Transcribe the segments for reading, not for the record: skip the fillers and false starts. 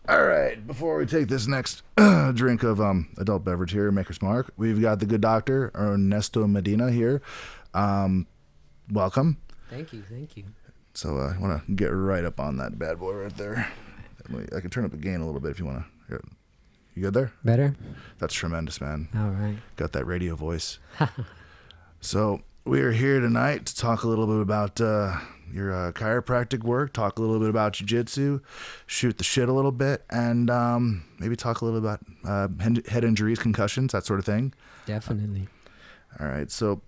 All right, before we take this next drink of adult beverage here, Maker's Mark, we've got the good doctor, Ernesto Medina here. Welcome. Thank you, thank you. So I want to get right up on that bad boy right there. I can turn up the gain a little bit if you want to. You good there? Better? That's tremendous, man. All right. Got that radio voice. So we are here tonight to talk a little bit about your chiropractic work, talk a little bit about jiu-jitsu, shoot the shit a little bit, and maybe talk a little about head injuries, concussions, that sort of thing. Definitely. All right, so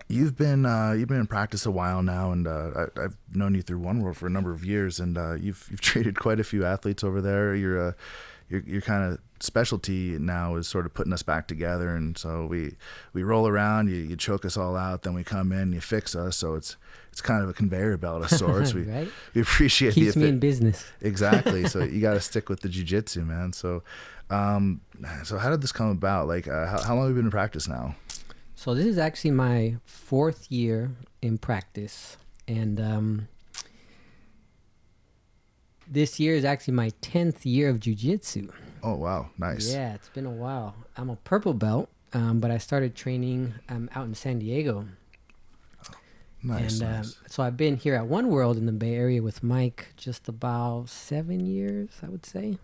you've been in practice a while now, and I've known you through One World for a number of years, and you've treated quite a few athletes over there. Your kind of specialty now is sort of putting us back together, and so we roll around, you choke us all out, then we come in, you fix us, so it's kind of a conveyor belt of sorts. Right? We appreciate Keeps me in business. Exactly. So you got to stick with the jiu-jitsu, man. So so how did this come about? Like how long have you been in practice now? So this is actually my 4th year in practice, and this year is actually my 10th year of jiu-jitsu. Oh, wow. Nice. Yeah, it's been a while. I'm a purple belt, but I started training out in San Diego. Nice, And nice. so I've been here at One World in the Bay Area with Mike just about 7 years, I would say.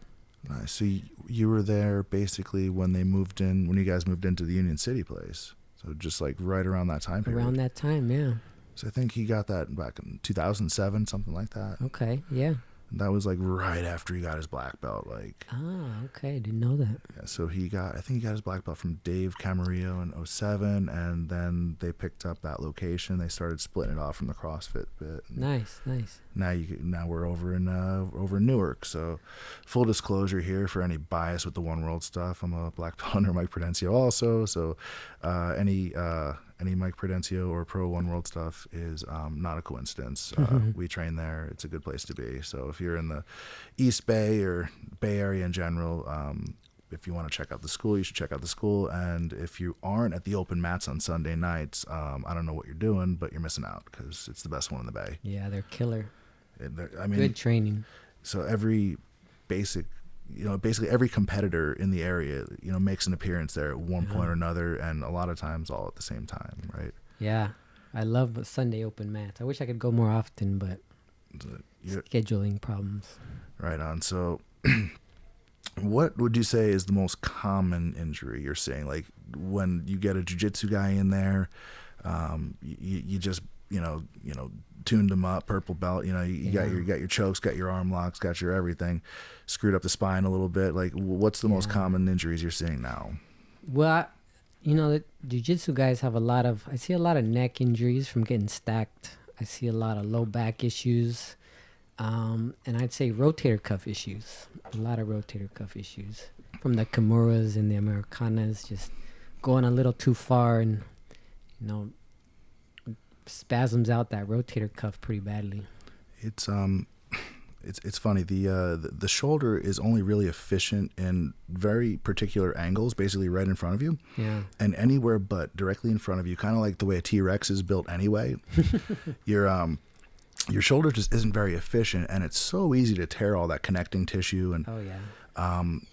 Nice. So you were there basically when you guys moved into the Union City place. So just like right around that time period. Around that time, yeah. So I think he got that back in 2007, something like that. Okay, yeah. And that was like right after he got his black belt. Like, Ah, okay. Didn't know that. yeah, so I think he got his black belt from Dave Camarillo in 07, and then they picked up that location. They started splitting it off from the CrossFit bit. Nice, nice. Now we're over in Newark. So full disclosure here for any bias with the One World stuff, I'm a black belt under Mike Prudencio also. So any Mike Prudencio or Pro One World stuff is not a coincidence. We train there. It's a good place to be. So if you're in the East Bay or Bay Area in general, if you want to check out the school, you should check out the school. And if you aren't at the open mats on Sunday nights, I don't know what you're doing, but you're missing out because it's the best one in the Bay. Yeah, they're killer. I mean, Good training. So basically every competitor in the area, makes an appearance there at one point or another, and a lot of times all at the same time, right? Yeah, I love Sunday open mats. I wish I could go more often, but scheduling problems. Right on. So what would you say is the most common injury you're seeing? Like when you get a jiu-jitsu guy in there, you just, tuned them up, purple belt, you got your chokes, got your arm locks, got your everything, screwed up the spine a little bit. Like what's the most common injuries you're seeing now? Well, the jiu-jitsu guys have I see a lot of neck injuries from getting stacked. I see a lot of low back issues. And I'd say rotator cuff issues. A lot of rotator cuff issues from the Kimuras and the Americanas, just going a little too far and, spasms out that rotator cuff pretty badly. It's funny. The shoulder is only really efficient in very particular angles, basically right in front of you. Yeah. And anywhere but directly in front of you, kind of like the way a T-Rex is built anyway. Your shoulder just isn't very efficient, and it's so easy to tear all that connecting tissue. And oh yeah.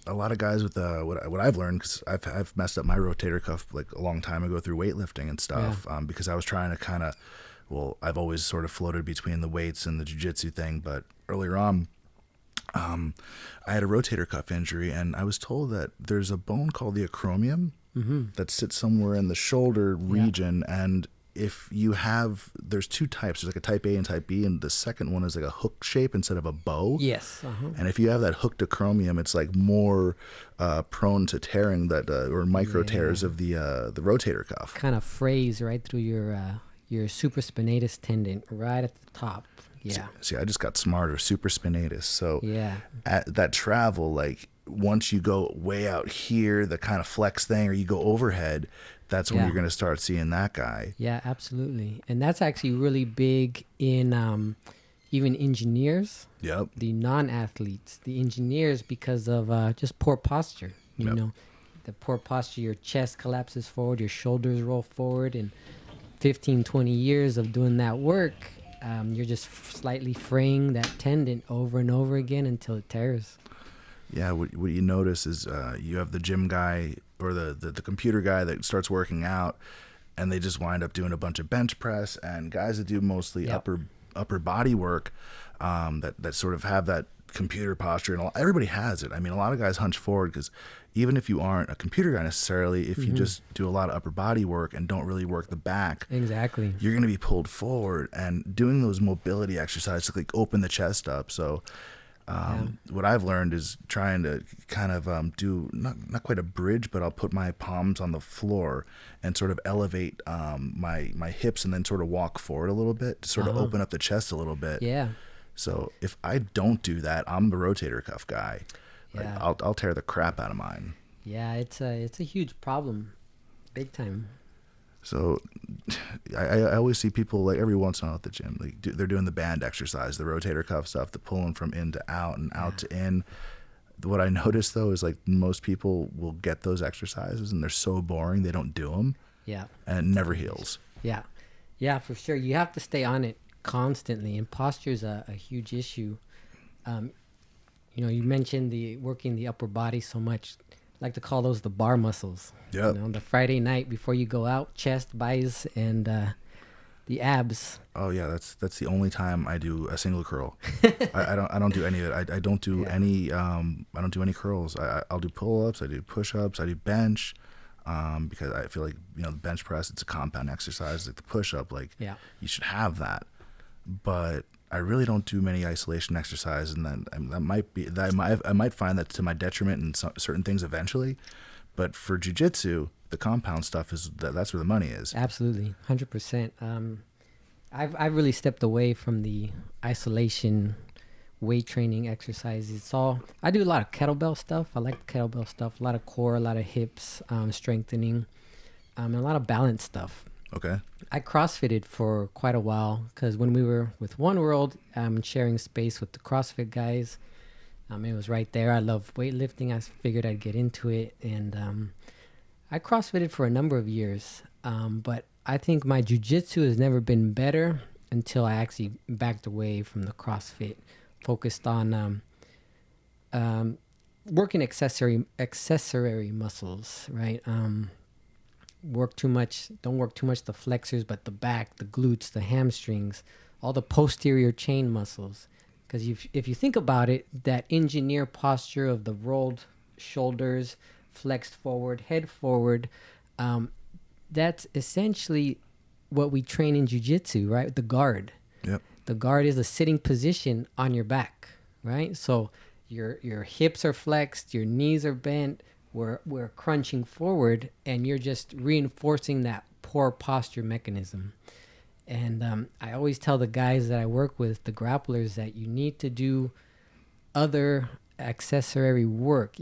A lot of guys with what I've learned, because I've messed up my rotator cuff like a long time ago through weightlifting and stuff, because I was trying to I've always sort of floated between the weights and the jiu-jitsu thing, but earlier on, I had a rotator cuff injury, and I was told that there's a bone called the acromion that sits somewhere in the shoulder region, and if you there's 2 types. There's like a type A and type B, and the second one is like a hook shape instead of a bow. Yes. And if you have that hooked acromion, it's like more prone to tearing or micro tears of the rotator cuff. Kind of frays right through your supraspinatus tendon right at the top. Yeah. See, I just got smarter. Supraspinatus. So yeah, at that travel, like once you go way out here, the kind of flex thing, or you go overhead, that's when you're going to start seeing that guy. Yeah, absolutely. And that's actually really big in even engineers. Yep. The non-athletes, the engineers, because of just poor posture. You know, the poor posture, your chest collapses forward, your shoulders roll forward, and 15, 20 years of doing that work, you're just slightly fraying that tendon over and over again until it tears. Yeah, what you notice is you have the gym guy or the computer guy that starts working out, and they just wind up doing a bunch of bench press, and guys that do mostly Yep. upper body work, that sort of have that computer posture, and everybody has it. I mean, a lot of guys hunch forward because even if you aren't a computer guy necessarily, if you just do a lot of upper body work and don't really work the back, Exactly. you're going to be pulled forward. And doing those mobility exercises to like open the chest up. So what I've learned is trying to kind of do not quite a bridge, but I'll put my palms on the floor and sort of elevate my hips and then sort of walk forward a little bit to sort of open up the chest a little bit. Yeah. So if I don't do that, I'm the rotator cuff guy. Like, Yeah. I'll tear the crap out of mine. Yeah, it's a huge problem, big time. So I always see people like every once in a while at the gym, like they're doing the band exercise, the rotator cuff stuff, the pulling from in to out and out to in. What I notice though is like most people will get those exercises and they're so boring they don't do them. Yeah. And it never heals. Yeah. Yeah, for sure. You have to stay on it constantly, and posture is a huge issue. You mentioned working the upper body so much. I like to call those the bar muscles. Yep. The Friday night before you go out, chest, biceps, and the abs. Oh yeah, that's the only time I do a single curl. I don't do any of it. I don't do any curls. I'll do pull-ups, I do push-ups, I do bench. Because I feel like the bench press, it's a compound exercise. Like the push-up, you should have that. But I really don't do many isolation exercises, and then I might find that to my detriment in certain things eventually. But for jiu-jitsu, the compound stuff that's where the money is. Absolutely, 100%. I've really stepped away from the isolation weight training exercises. I do a lot of kettlebell stuff. I like the kettlebell stuff. A lot of core, a lot of hips, strengthening, and a lot of balance stuff. Okay. I CrossFitted for quite a while because when we were with One World, sharing space with the CrossFit guys, it was right there. I love weightlifting. I figured I'd get into it, and I CrossFitted for a number of years. But I think my jiu-jitsu has never been better until I actually backed away from the CrossFit, focused on working accessory muscles, right? Don't work too much the flexors, but the back, the glutes, the hamstrings, all the posterior chain muscles. Because if you think about it, that engineer posture of the rolled shoulders, flexed forward, head forward, that's essentially what we train in jiu-jitsu, right? The guard. Yep. The guard is a sitting position on your back, right? So your hips are flexed, your knees are bent, we're crunching forward, and you're just reinforcing that poor posture mechanism. And I always tell the guys that I work with, the grapplers, that you need to do other accessory work.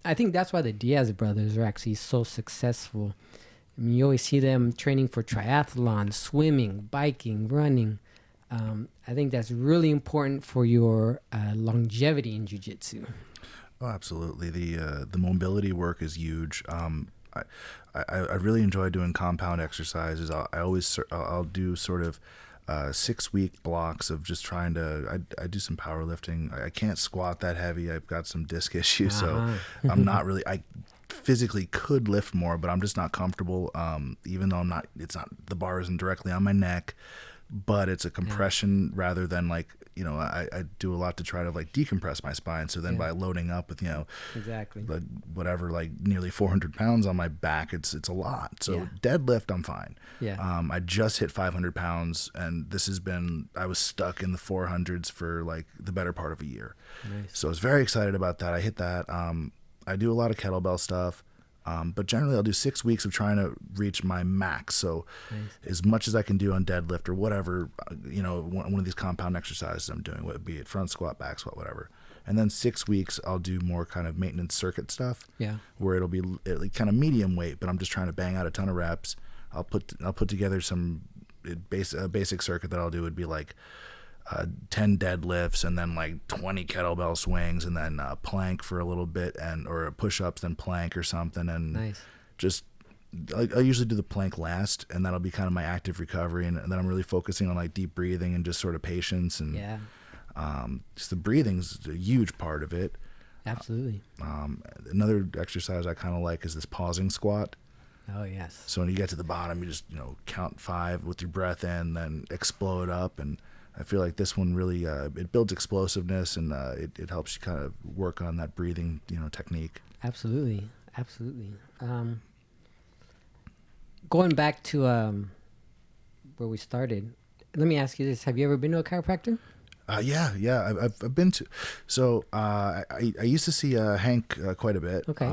I think that's why the Diaz brothers are actually so successful. I mean, you always see them training for triathlon, swimming, biking, running. I think that's really important for your longevity in jiu-jitsu. Oh, absolutely. The mobility work is huge. I really enjoy doing compound exercises. I'll do sort of 6-week blocks of just trying to. I do some powerlifting. I can't squat that heavy. I've got some disc issues, so I'm not really. I physically could lift more, but I'm just not comfortable. Even though the bar isn't directly on my neck, but it's a compression rather than I do a lot to try to decompress my spine. So then by loading up with exactly nearly 400 pounds on my back, it's a lot. So deadlift, I'm fine. Yeah. I just hit 500 pounds, and I was stuck in the 400s for the better part of a year. Nice. So I was very excited about that. I hit that. I do a lot of kettlebell stuff. But generally I'll do 6 weeks of trying to reach my max. So as much as I can do on deadlift or whatever, one of these compound exercises I'm doing, be it front squat, back squat, whatever. And then 6 weeks I'll do more kind of maintenance circuit stuff. Yeah. Where it'll be kind of medium weight, but I'm just trying to bang out a ton of reps. I'll put together some basic circuit that I'll do would be 10 deadlifts and then 20 kettlebell swings and then plank for a little bit or push-ups, then plank or something. And just I usually do the plank last, and that'll be kind of my active recovery. And then I'm really focusing on deep breathing and just sort of patience. And just the breathing's a huge part of it. Absolutely. Another exercise I kind of like is this pausing squat. Oh, yes. So when you get to the bottom, you just, count 5 with your breath in, then explode up. And I feel like this one really, it builds explosiveness, and it helps you kind of work on that breathing, technique. Absolutely. Absolutely. Going back to where we started, let me ask you this. Have you ever been to a chiropractor? Yeah. I've been to. So I used to see Hank quite a bit. Okay.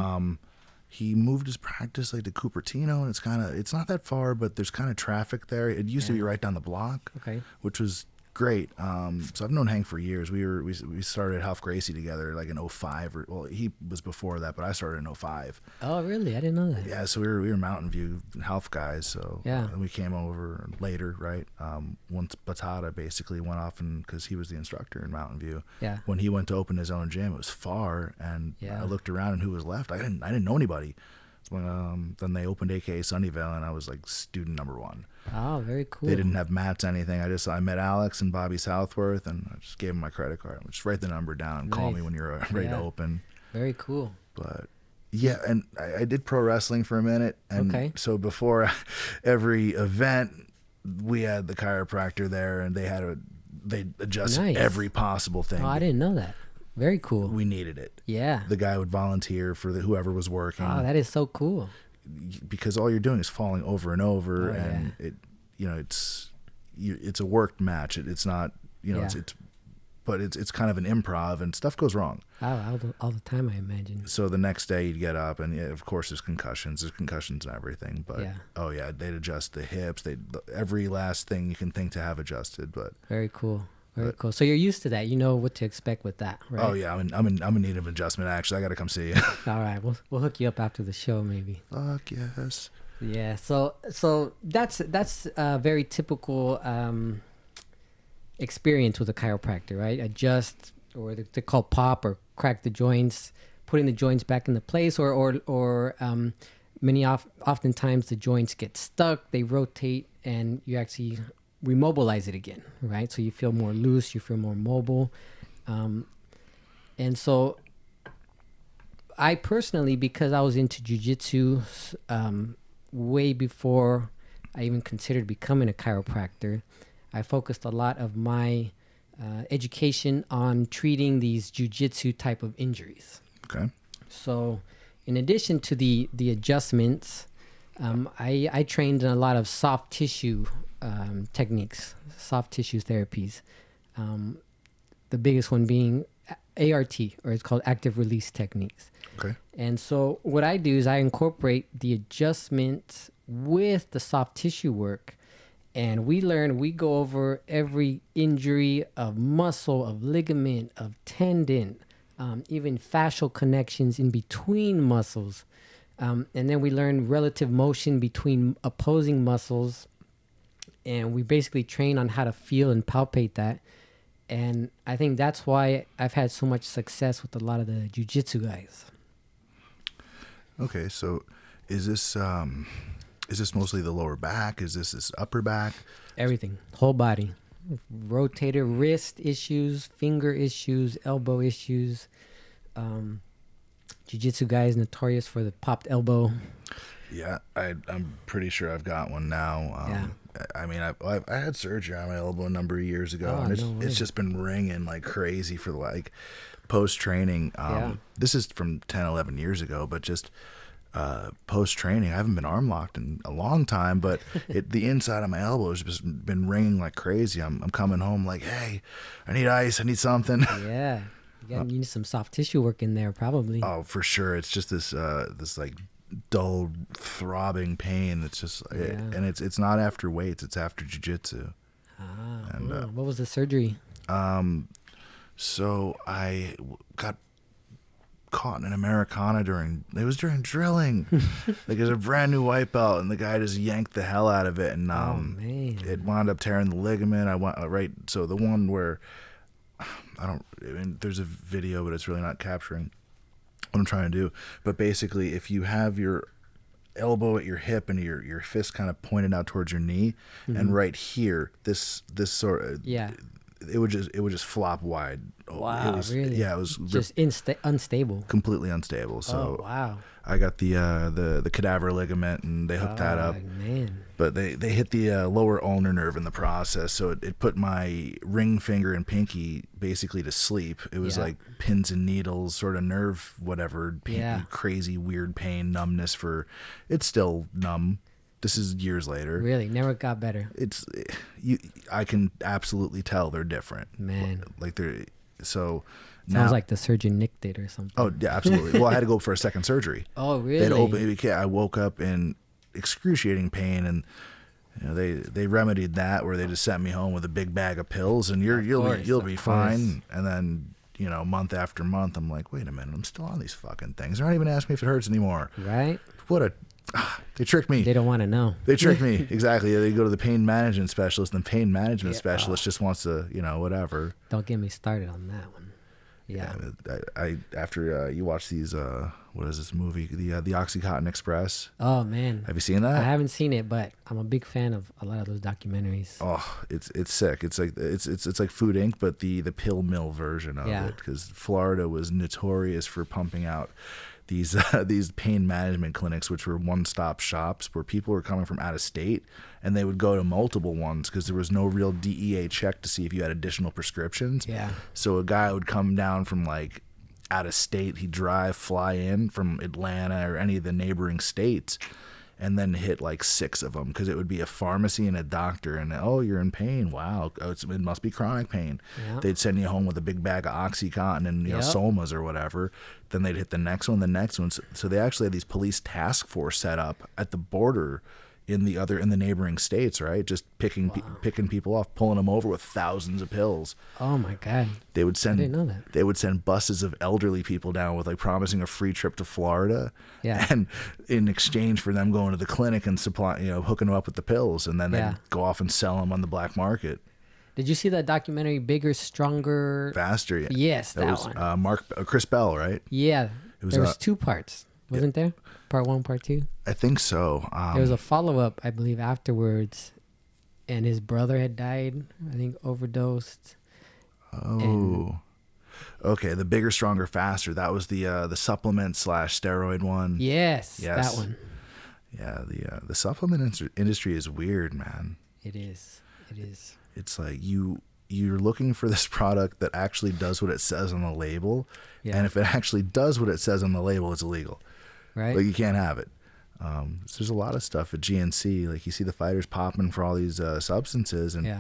He moved his practice like to Cupertino, and it's not that far, but there's kind of traffic there. It used to be right down the block, Okay. which was great. So I've known Hank for years. We started Half Gracie together like in 05, well, he was before that, but I started in 05. Oh, really? I didn't know that. Yeah, so we were Mountain View Half guys. So Yeah. and we came over later, right? Once Batata basically went off, and because he was the instructor in Mountain View. Yeah. When he went to open his own gym, it was far, and Yeah. I looked around and who was left. I didn't know anybody. So then they opened AKA Sunnyvale, and I was like student number 1. Oh, very cool. They didn't have mats, anything. I met Alex and Bobby Southworth, and I just gave them my credit card. Just write the number down and call Nice. me when you're ready to open. Very cool. But yeah, and I did pro wrestling for a minute, and Okay. so before every event, we had the chiropractor there, and they adjust Nice. every possible thing. Oh, I didn't know that. Very cool. We needed it. Yeah. The guy would volunteer for whoever was working. Oh, that is so cool. Because all you're doing is falling over and over, Oh, and it's a worked match. It's not, Yeah. but it's kind of an improv, and stuff goes wrong. Oh, all the time, I imagine. So the next day you'd get up, and of course there's concussions and everything. But Yeah. they'd adjust the hips, every last thing you can think to have adjusted. But Very cool. Very cool. So you're used to that. You know what to expect with that, right? oh yeah, I'm in need of adjustment. Actually, I got to come see you. All right. We'll hook you up after the show, maybe. Fuck yes. Yeah. So that's a very typical experience with a chiropractor, right? Adjust, or they call pop or crack the joints, putting the joints back into place, or oftentimes the joints get stuck, they rotate, and you actually remobilize it again, right? So you feel more loose, you feel more mobile. And so I personally, because I was into jiu-jitsu way before I even considered becoming a chiropractor, I focused a lot of my education on treating these jiu-jitsu type of injuries. Okay. So in addition to the adjustments, I trained in a lot of soft tissue techniques, soft tissue therapies. The biggest one being ART, or it's called active release techniques. Okay. And so what I do is I incorporate the adjustments with the soft tissue work, and we go over every injury of muscle, of ligament, of tendon, even fascial connections in between muscles. And then we learn relative motion between opposing muscles, and we basically train on how to feel and palpate that. And I think that's why I've had so much success with a lot of the jiu-jitsu guys. Okay, so is this mostly the lower back? Is this upper back? Everything, whole body, rotator, wrist issues, finger issues, elbow issues. Jiu-jitsu guys notorious for the popped elbow. Yeah, I'm pretty sure I've got one now. Yeah. I mean, I had surgery on my elbow a number of years ago, Oh, and no way. it's just been ringing like crazy for like post-training. Yeah. This is from 10, 11 years ago, but just post-training, I haven't been arm locked in a long time, but the inside of my elbow has just been ringing like crazy. I'm coming home like, hey, I need ice, I need something. Yeah. You need some soft tissue work in there, probably. Oh, for sure. It's just this like dull throbbing pain. It's just, and it's not after weights. It's after jiu-jitsu. And what was the surgery? So I got caught in an Americana during drilling. Like, it was a brand new white belt, and the guy just yanked the hell out of it, and man. it wound up tearing the ligament. I went right. So the one where there's a video, but it's really not capturing what I'm trying to do. But basically, if you have your elbow at your hip and your fist kind of pointed out towards your knee, and right here, this sort of, it would just flop wide. Wow, It was, really? Yeah, it was Just unstable. completely unstable. So Oh, wow. I got the cadaver ligament, and they hooked that up. Man. But they hit the lower ulnar nerve in the process, so it put my ring finger and pinky basically to sleep. It was like pins and needles, sort of nerve, whatever, crazy, weird pain, numbness it's still numb. This is years later. Really? Never got better? I can absolutely tell they're different. Man. Like they're, so Sounds now, like the surgeon nicked it or something. Oh, yeah, absolutely. Well, I had to go for a second surgery. Oh, really? I woke up in excruciating pain, and they remedied that where they just sent me home with a big bag of pills, and you'll be fine. And then month after month, I'm like, wait a minute, I'm still on these fucking things. They're not even asking me if it hurts anymore. Right? They tricked me. They don't want to know. They tricked me. Exactly. They go to the pain management specialist, and the pain management specialist just wants to, whatever. Don't get me started on that one. Yeah. I after you watch these, what is this movie? The Oxycontin Express. Oh man. Have you seen that? I haven't seen it, but I'm a big fan of a lot of those documentaries. Oh, it's sick. It's like Food Inc., but the pill mill version of it, because Florida was notorious for pumping out these pain management clinics, which were one-stop shops where people were coming from out of state, and they would go to multiple ones because there was no real DEA check to see if you had additional prescriptions. Yeah. So a guy would come down from like out of state, he'd fly in from Atlanta or any of the neighboring states, and then hit like 6 of them, because it would be a pharmacy and a doctor, and you're in pain. Wow, it must be chronic pain. Yep. They'd send you home with a big bag of OxyContin and Somas or whatever. Then they'd hit the next one. So they actually had these police task force set up at the border in the neighboring states, right? Just picking people off, pulling them over with thousands of pills. Oh my God! They would send. I didn't know that. They would send buses of elderly people down with promising a free trip to Florida. Yeah. And in exchange for them going to the clinic and hooking them up with the pills, and then they'd go off and sell them on the black market. Did you see that documentary, Bigger, Stronger, Faster? Yeah. Yes, that was one. Chris Bell, right? Yeah. There was 2 parts, wasn't there? Part 1, part 2. I think so. There was a follow-up, I believe, afterwards, and his brother had died. I think overdosed. Oh, okay. The Bigger, Stronger, Faster. That was the supplement / steroid one. Yes, that one. Yeah, the supplement industry is weird, man. It is. It's like you're looking for this product that actually does what it says on the label, and if it actually does what it says on the label, it's illegal. Right. Like you can't have it. So there's a lot of stuff at GNC. Like you see the fighters popping for all these substances, and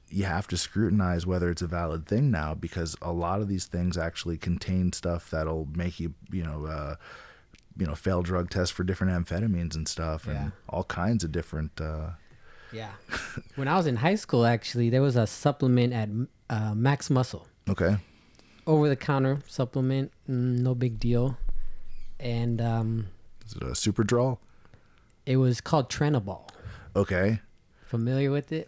you have to scrutinize whether it's a valid thing now, because a lot of these things actually contain stuff that'll make you, fail drug tests for different amphetamines and stuff, and all kinds of different. When I was in high school, actually, there was a supplement at Max Muscle. Okay. Over-the-counter supplement, no big deal. And is it a super draw? It was called Trenabol. Okay. Familiar with it?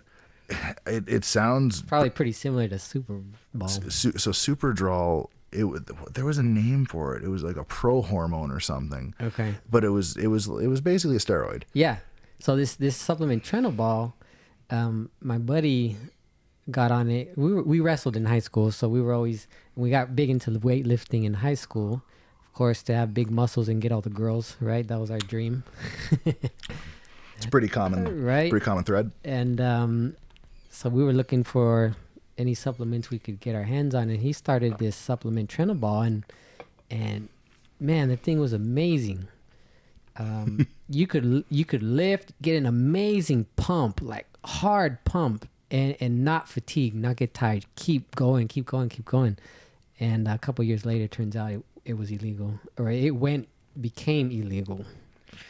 It sounds probably pretty similar to Super Ball. So Super Draw, there was a name for it. It was like a pro hormone or something. Okay. But it was basically a steroid. Yeah. So this supplement Trenabol, my buddy got on it. We wrestled in high school, so we got big into the weightlifting in high school. Of course, to have big muscles and get all the girls, right? That was our dream. It's pretty common, right? Pretty common thread. And so we were looking for any supplements we could get our hands on, and he started this supplement Trenabol, and man, the thing was amazing. You could lift, get an amazing pump, like hard pump, and not fatigue, not get tired. Keep going. And a couple years later, it turns out it was illegal, or became illegal.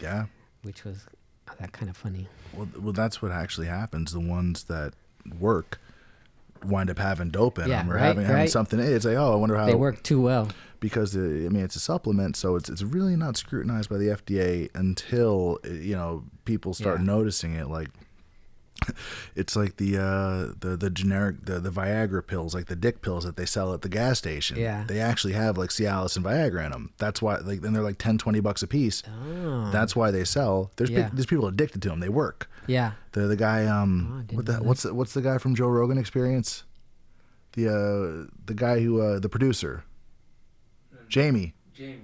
Yeah. Which was that kind of funny. Well, that's what actually happens. The ones that work wind up having dope in them, or having something. It's like, I wonder how they work too well. Because it's a supplement, so it's really not scrutinized by the FDA until people start noticing it. Like it's like the generic the Viagra pills, like the dick pills that they sell at the gas station. Yeah, they actually have like Cialis and Viagra in them. That's why, and they're like $10-$20 a piece. Oh. That's why they sell. There's people addicted to them. They work. Yeah. The guy what's the guy from Joe Rogan Experience? The guy who the producer, Jamie.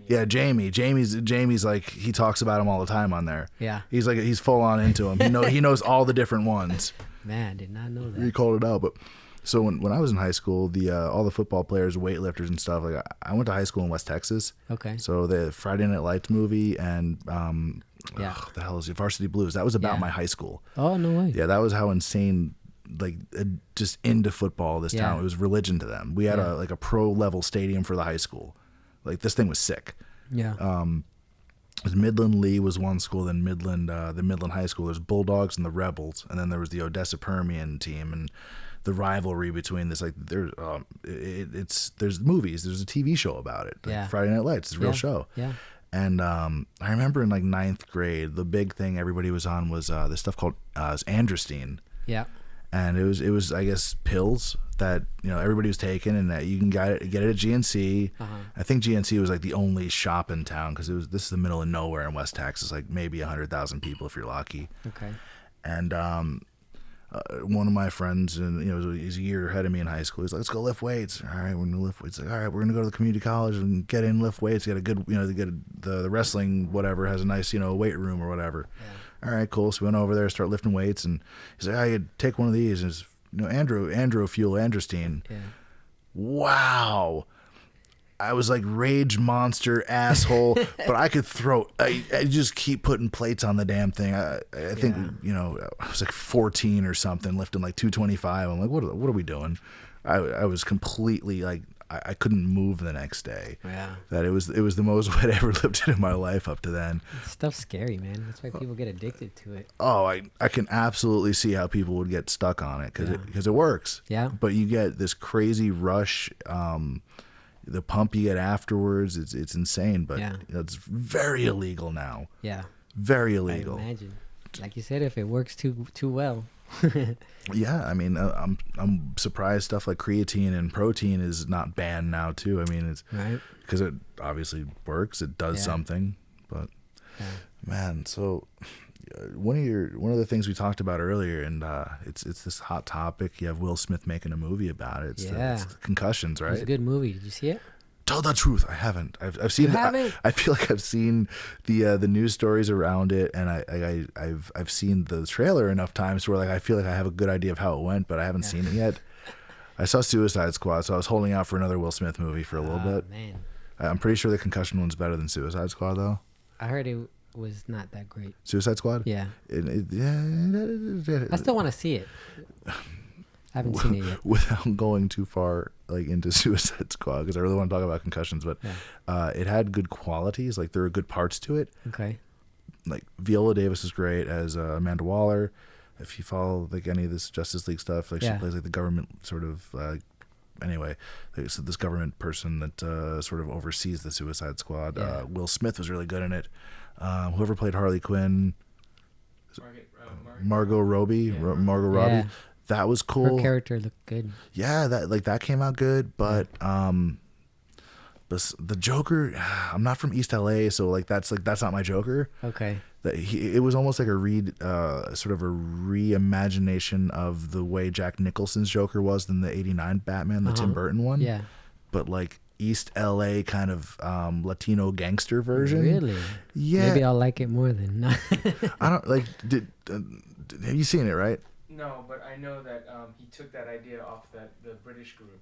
Yeah, Jamie. Jamie's like, he talks about him all the time on there. Yeah. He's full on into him. He knows all the different ones. Man, I did not know that. He called it out, but so when I was in high school, all the football players, weightlifters and stuff, like I went to high school in West Texas. Okay. So the Friday Night Lights movie and the hell is it? Varsity Blues. That was about my high school. Oh, no way. Yeah, that was how insane, like just into football this town. It was religion to them. We had a pro level stadium for the high school. Like this thing was sick. Yeah. Midland Lee was one school, then the Midland High School. There's Bulldogs and the Rebels, and then there was the Odessa Permian team, and the rivalry between this, like there's movies, there's a TV show about it, like Friday Night Lights, it's a real show. Yeah. And I remember in like 9th grade, the big thing everybody was on was this stuff called androstenedione. Yeah. And it was I guess pills that everybody was taking, and that you can get it at GNC. I think GNC was like the only shop in town because this is the middle of nowhere in West Texas, like maybe 100,000 people if you're lucky. Okay. And one of my friends, and he's a year ahead of me in high school. He's like, "Let's go lift weights." All right, we're gonna lift weights. Like, all right, we're gonna go to the community college and get in, lift weights. Get a good, the wrestling whatever has a nice weight room or whatever. Yeah. All right, cool. So we went over there, start lifting weights, and he's like, "I could take one of these." And it's androstenedione. Yeah. Wow. I was like rage monster asshole, but I could throw. I just keep putting plates on the damn thing. I think I was like 14 or something, lifting like 225. I'm like, what are we doing? I was completely like I couldn't move the next day. Yeah. That it was the most I'd ever lifted in my life up to then. Stuff's scary, man. That's why people get addicted to it. Oh, I can absolutely see how people would get stuck on it because it works. Yeah. But you get this crazy rush. The pump you get afterwards, it's insane, but it's very illegal now. Yeah. Very illegal. I imagine. Like you said, if it works too well. Yeah, I mean, I'm surprised stuff like creatine and protein is not banned now too. I mean, it's right because it obviously works. It does something, but man, so one of the things we talked about earlier, and it's this hot topic. You have Will Smith making a movie about it. It's Concussions, right? It's a good movie. Did you see it? Tell the truth, I haven't. I've seen. I feel like I've seen the news stories around it, and I've seen the trailer enough times where like I feel like I have a good idea of how it went, but I haven't seen it yet. I saw Suicide Squad, so I was holding out for another Will Smith movie for a little bit. Man. I'm pretty sure the Concussion one's better than Suicide Squad, though. I heard it was not that great. Suicide Squad? Yeah. I still want to see it. I haven't seen it yet. Without going too far like into Suicide Squad, because I really want to talk about Concussions, but it had good qualities. Like there were good parts to it. Okay. Like Viola Davis is great as Amanda Waller. If you follow like any of this Justice League stuff, like she plays like the government sort of. Anyway, so this government person that sort of oversees the Suicide Squad. Will Smith was really good in it. Whoever played Harley Quinn, Margot Robbie. Margot Robbie. Yeah. That was cool. Her character looked good. Yeah, that came out good, but the Joker, I'm not from East LA, so like that's not my Joker. Okay. It was almost like a sort of a reimagination of the way Jack Nicholson's Joker was in the '89 Batman, the Tim Burton one. Yeah. But like East LA kind of Latino gangster version. Really? Yeah. Maybe I'll like it more than. I don't like. Have you seen it? Right. No, but I know that he took that idea off the British group.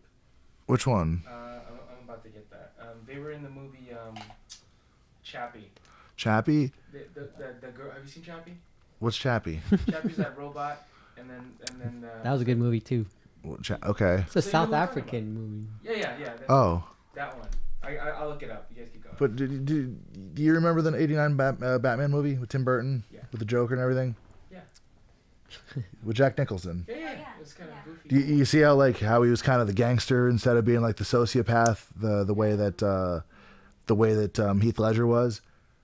Which one? I'm about to get that. They were in the movie Chappie. Chappie? The girl. Have you seen Chappie? What's Chappie? Chappie's that robot, and then. That was a good movie too. Okay. It's a South African movie. Yeah. Oh. That one. I'll look it up. You guys keep going. But do you remember the '89 Batman movie with Tim Burton? Yeah. With the Joker and everything? With Jack Nicholson. Yeah. It was kind of goofy. Do you see how he was kind of the gangster instead of being like the sociopath, the way that Heath Ledger was?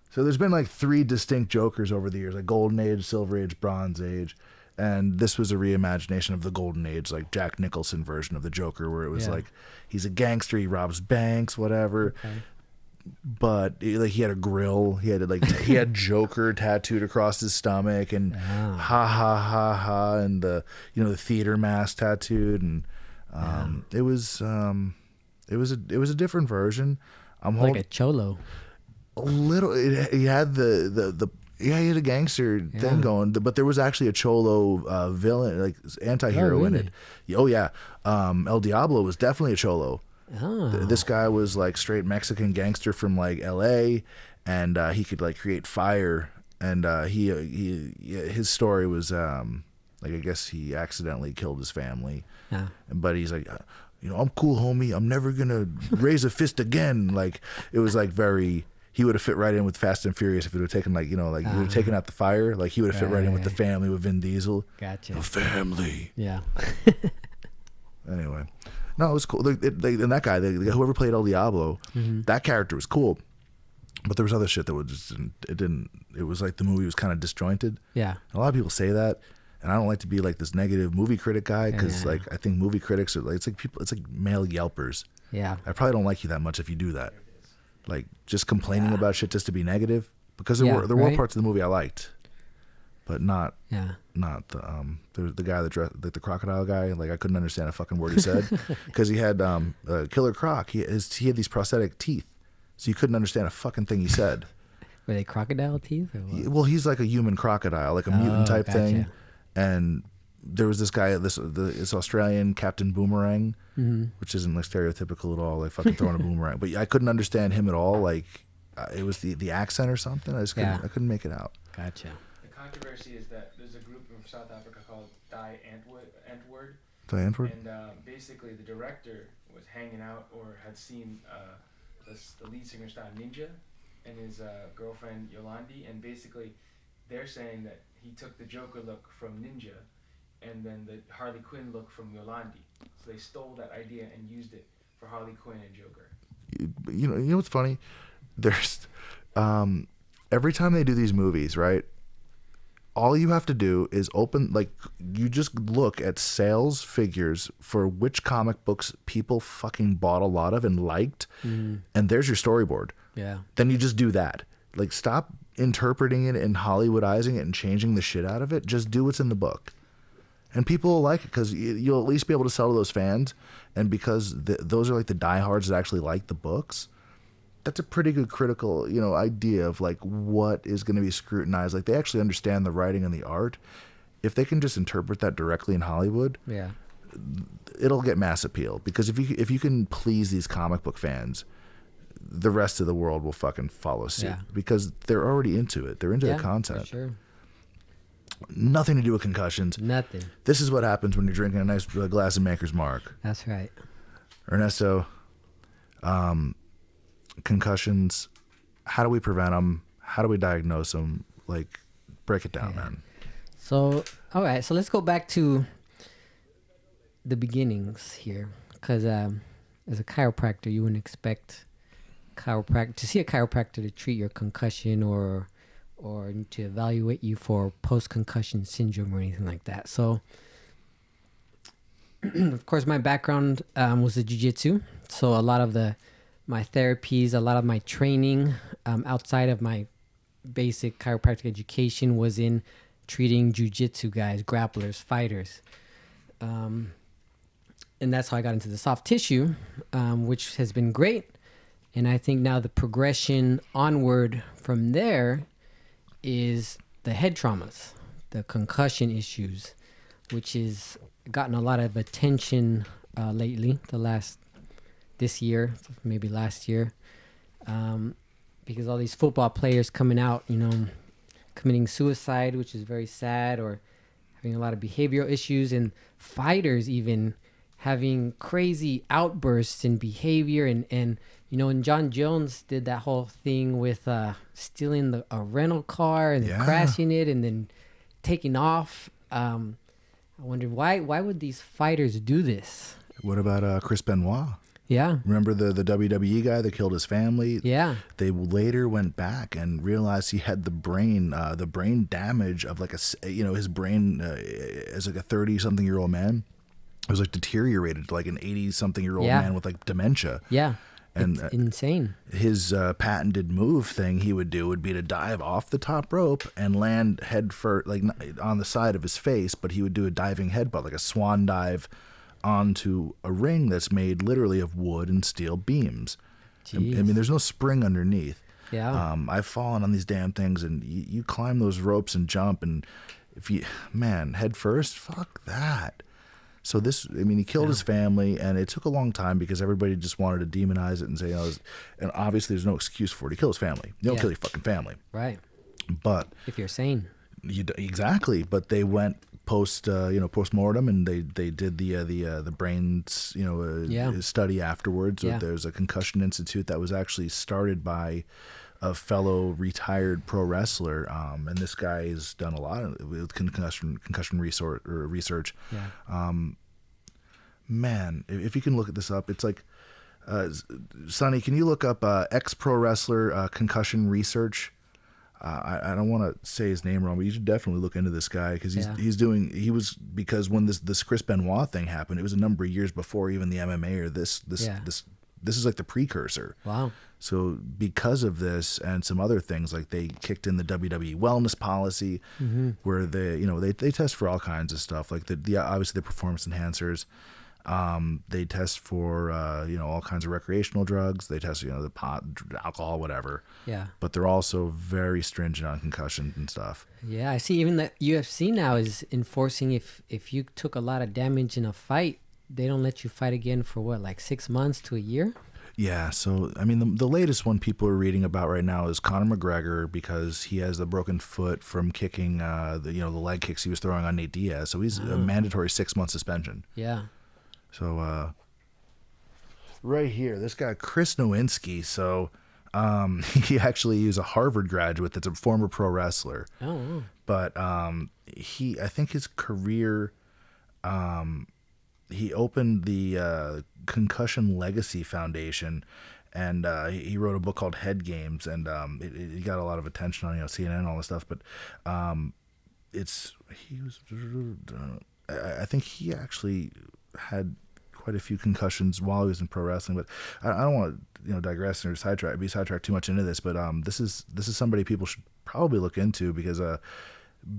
So there's been like 3 distinct Jokers over the years, like Golden Age, Silver Age, Bronze Age, and this was a reimagination of the Golden Age, like Jack Nicholson version of the Joker, where it was like he's a gangster, he robs banks, whatever. Okay. But he had a grill. He had Joker tattooed across his stomach, and ha ha ha ha, and the theater mask tattooed, and It was a different version. Like a cholo. A little. He had he had a gangster thing going, but there was actually a cholo villain, like anti-hero in it. Oh yeah, El Diablo was definitely a cholo. Oh. This guy was like straight Mexican gangster from like L.A. and he could like create fire. And his story was like, I guess he accidentally killed his family. Yeah. But he's like, I'm cool, homie. I'm never gonna raise a fist again. Like it was like very. He would have fit right in with Fast and Furious if he would have taken he would have taken out the fire. Like he would have fit right in with the family with Vin Diesel. Gotcha. The family. Yeah. Anyway, no, it was cool. And that guy, whoever played El Diablo, that character was cool. But there was other shit that was just it was like the movie was kind of disjointed. Yeah. A lot of people say that, and I don't like to be like this negative movie critic guy because like I think movie critics are like it's like male Yelpers. Yeah. I probably don't like you that much if you do that. Like just complaining about shit just to be negative, because there were parts of the movie I liked, but not the guy that dressed like the crocodile guy. Like I couldn't understand a fucking word he said because he had Killer Croc. He had these prosthetic teeth, so you couldn't understand a fucking thing he said. Were they crocodile teeth? Or what? Well, he's like a human crocodile, like a mutant type thing, and there was this guy, this Australian Captain Boomerang, which isn't like stereotypical at all, like fucking throwing a boomerang. But I couldn't understand him at all. Like it was the accent or something. I couldn't make it out. Gotcha. The controversy is that there's a group from South Africa called Die Antwoord. Die Antwoord? And basically the director was hanging out or had seen the lead singer star Ninja and his girlfriend Yolandi, and basically they're saying that he took the Joker look from Ninja and then the Harley Quinn look from Yolandi. So they stole that idea and used it for Harley Quinn and Joker. You know what's funny? There's every time they do these movies, right? All you have to do is you just look at sales figures for which comic books people fucking bought a lot of and liked, and there's your storyboard. Yeah. Then you just do that. Like, stop interpreting it and Hollywoodizing it and changing the shit out of it. Just do what's in the book. And people will like it because you'll at least be able to sell to those fans. And because those are like the diehards that actually like the books, that's a pretty good critical, idea of like what is going to be scrutinized. Like they actually understand the writing and the art. If they can just interpret that directly in Hollywood, it'll get mass appeal. Because if you can please these comic book fans, the rest of the world will fucking follow suit because they're already into it. They're into the content. For sure. Nothing to do with concussions. Nothing. This is what happens when you're drinking a nice glass of Maker's Mark. That's right. Ernesto, concussions, how do we prevent them? How do we diagnose them? Like, break it down, man. So, all right. So let's go back to the beginnings here. Because as a chiropractor, you wouldn't expect to see a chiropractor to treat your concussion or to evaluate you for post-concussion syndrome or anything like that. So, of course, my background was the jiu-jitsu. So a lot of my therapies, a lot of my training outside of my basic chiropractic education was in treating jiu-jitsu guys, grapplers, fighters. And that's how I got into the soft tissue, which has been great. And I think now the progression onward from there is the head traumas, the concussion issues, which has gotten a lot of attention lately, this year, maybe last year, because all these football players coming out, committing suicide, which is very sad, or having a lot of behavioral issues, and fighters even having crazy outbursts in behavior, and John Jones did that whole thing with stealing a rental car and then crashing it and then taking off. I wondered why would these fighters do this? What about Chris Benoit? Yeah. Remember the WWE guy that killed his family? Yeah. They later went back and realized he had the brain damage of like his brain as like a 30-something-year-old man. It was like deteriorated to like an 80-something-year-old man with like dementia. Yeah. And it's insane. His patented move thing he would do would be to dive off the top rope and land head first, like on the side of his face, but he would do a diving headbutt, like a swan dive onto a ring that's made literally of wood and steel beams. I Jeez. mean, there's no spring underneath. Yeah. I've fallen on these damn things, and you climb those ropes and jump, and head first, fuck that. So he killed his family, and it took a long time because everybody just wanted to demonize it and say, and obviously there's no excuse for it. He killed his family. You don't kill your fucking family. Right. But if you're sane. Exactly. But they went post-mortem, and they did the brains, study afterwards. So there's a concussion institute that was actually started by a fellow retired pro wrestler, and this guy has done a lot with concussion research. Yeah. Man, if you can look at this up, it's like, Sonny, can you look up ex-pro wrestler concussion research? I don't want to say his name wrong, but you should definitely look into this guy because because when this Chris Benoit thing happened, it was a number of years before even the MMA or this is like the precursor. Wow. So because of this and some other things, like they kicked in the WWE wellness policy, where they test for all kinds of stuff, like the obviously the performance enhancers. They test for all kinds of recreational drugs. They test the pot, alcohol, whatever. Yeah. But they're also very stringent on concussion and stuff. Yeah, I see. Even the UFC now is enforcing if you took a lot of damage in a fight, they don't let you fight again for like 6 months to a year. Yeah, so I mean, the latest one people are reading about right now is Conor McGregor, because he has the broken foot from kicking the leg kicks he was throwing on Nate Diaz. So he's a mandatory 6-month suspension. Yeah. So right here, this guy Chris Nowinski. So he actually is a Harvard graduate that's a former pro wrestler. Oh. Wow. But I think his career. He opened the Concussion Legacy Foundation, and he wrote a book called Head Games, and it got a lot of attention on CNN and all this stuff. But I think he actually had quite a few concussions while he was in pro wrestling. But I don't want to digress or be sidetracked too much into this. But this is somebody people should probably look into, because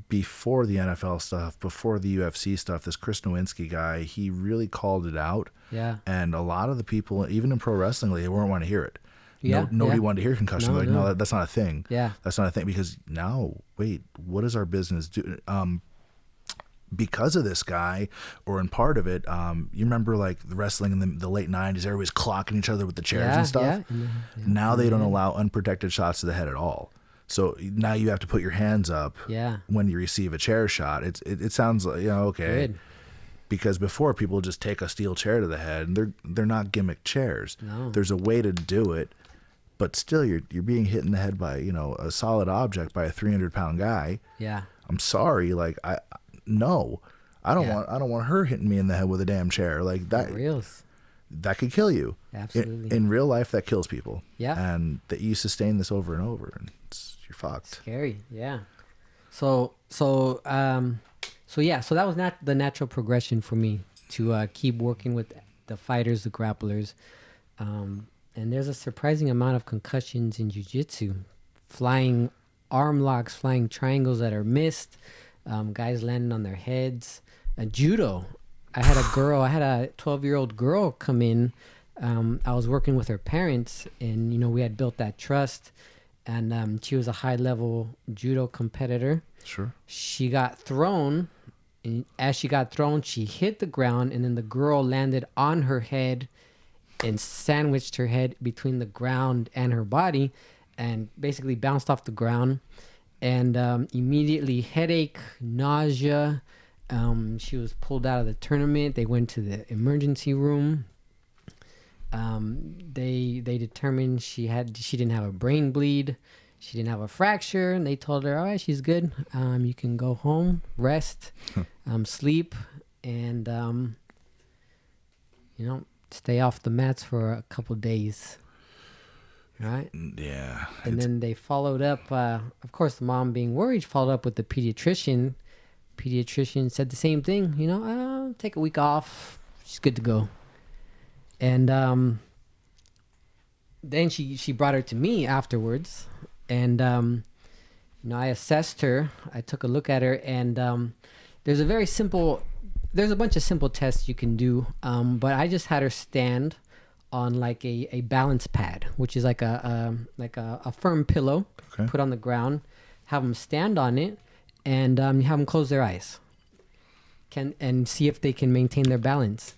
before the NFL stuff, before the UFC stuff, this Chris Nowinski guy, he really called it out. Yeah. And a lot of the people, even in pro wrestling, they weren't wanting to hear it. Yeah. Nobody wanted to hear concussion. No, that's not a thing. Yeah. That's not a thing, because now, wait, what does our business do? Because of this guy, or in part of it, you remember like the wrestling in the late 90s, everybody's clocking each other with the chairs and stuff. Yeah. Now they don't allow unprotected shots to the head at all. So now you have to put your hands up when you receive a chair shot. It sounds like, okay. Good. Because before, people just take a steel chair to the head, and they're not gimmick chairs. No. There's a way to do it, but still you're being hit in the head by, a solid object by a 300-pound guy. Yeah. I'm sorry, like I don't want her hitting me in the head with a damn chair like that. Reals. That could kill you. Absolutely. In real life, that kills people. Yeah. And that you sustain this over and over, and you're fucked. Scary. Yeah. So that was not the natural progression for me to keep working with the fighters, the grapplers. And there's a surprising amount of concussions in jiu-jitsu. Flying arm locks, flying triangles that are missed, guys landing on their heads. Judo. I had a 12-year-old girl come in. I was working with her parents, and, we had built that trust. And she was a high-level judo competitor. Sure. She got thrown. And as she got thrown, she hit the ground, and then the girl landed on her head and sandwiched her head between the ground and her body, and basically bounced off the ground. And immediately headache, nausea. She was pulled out of the tournament. They went to the emergency room. They determined she didn't have a brain bleed. She didn't have a fracture, and they told her, all right, she's good. You can go home, rest, sleep, and stay off the mats for a couple days. Right? Yeah. And then they followed up, of course, the mom being worried, followed up with the pediatrician. Pediatrician said the same thing, take a week off. She's good to go. And then she brought her to me afterwards, and I assessed her. I took a look at her, and there's a very simple there's a bunch of simple tests you can do, but I just had her stand on like a balance pad, which is like a firm pillow, put on the ground. Have them stand on it, and you have them close their eyes. And see if they can maintain their balance.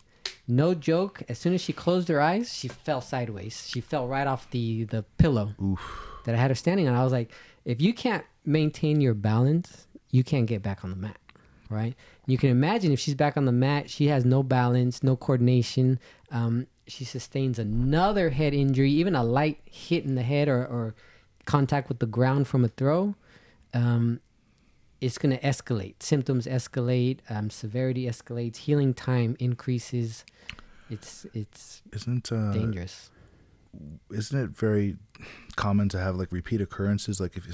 No joke. As soon as she closed her eyes, she fell sideways. She fell right off the pillow that I had her standing on. I was like, if you can't maintain your balance, you can't get back on the mat, right? You can imagine if she's back on the mat, she has no balance, no coordination. She sustains another head injury, even a light hit in the head or contact with the ground from a throw. It's going to escalate. Symptoms escalate. Severity escalates. Healing time increases. It's dangerous. Isn't it very common to have like repeat occurrences? Like if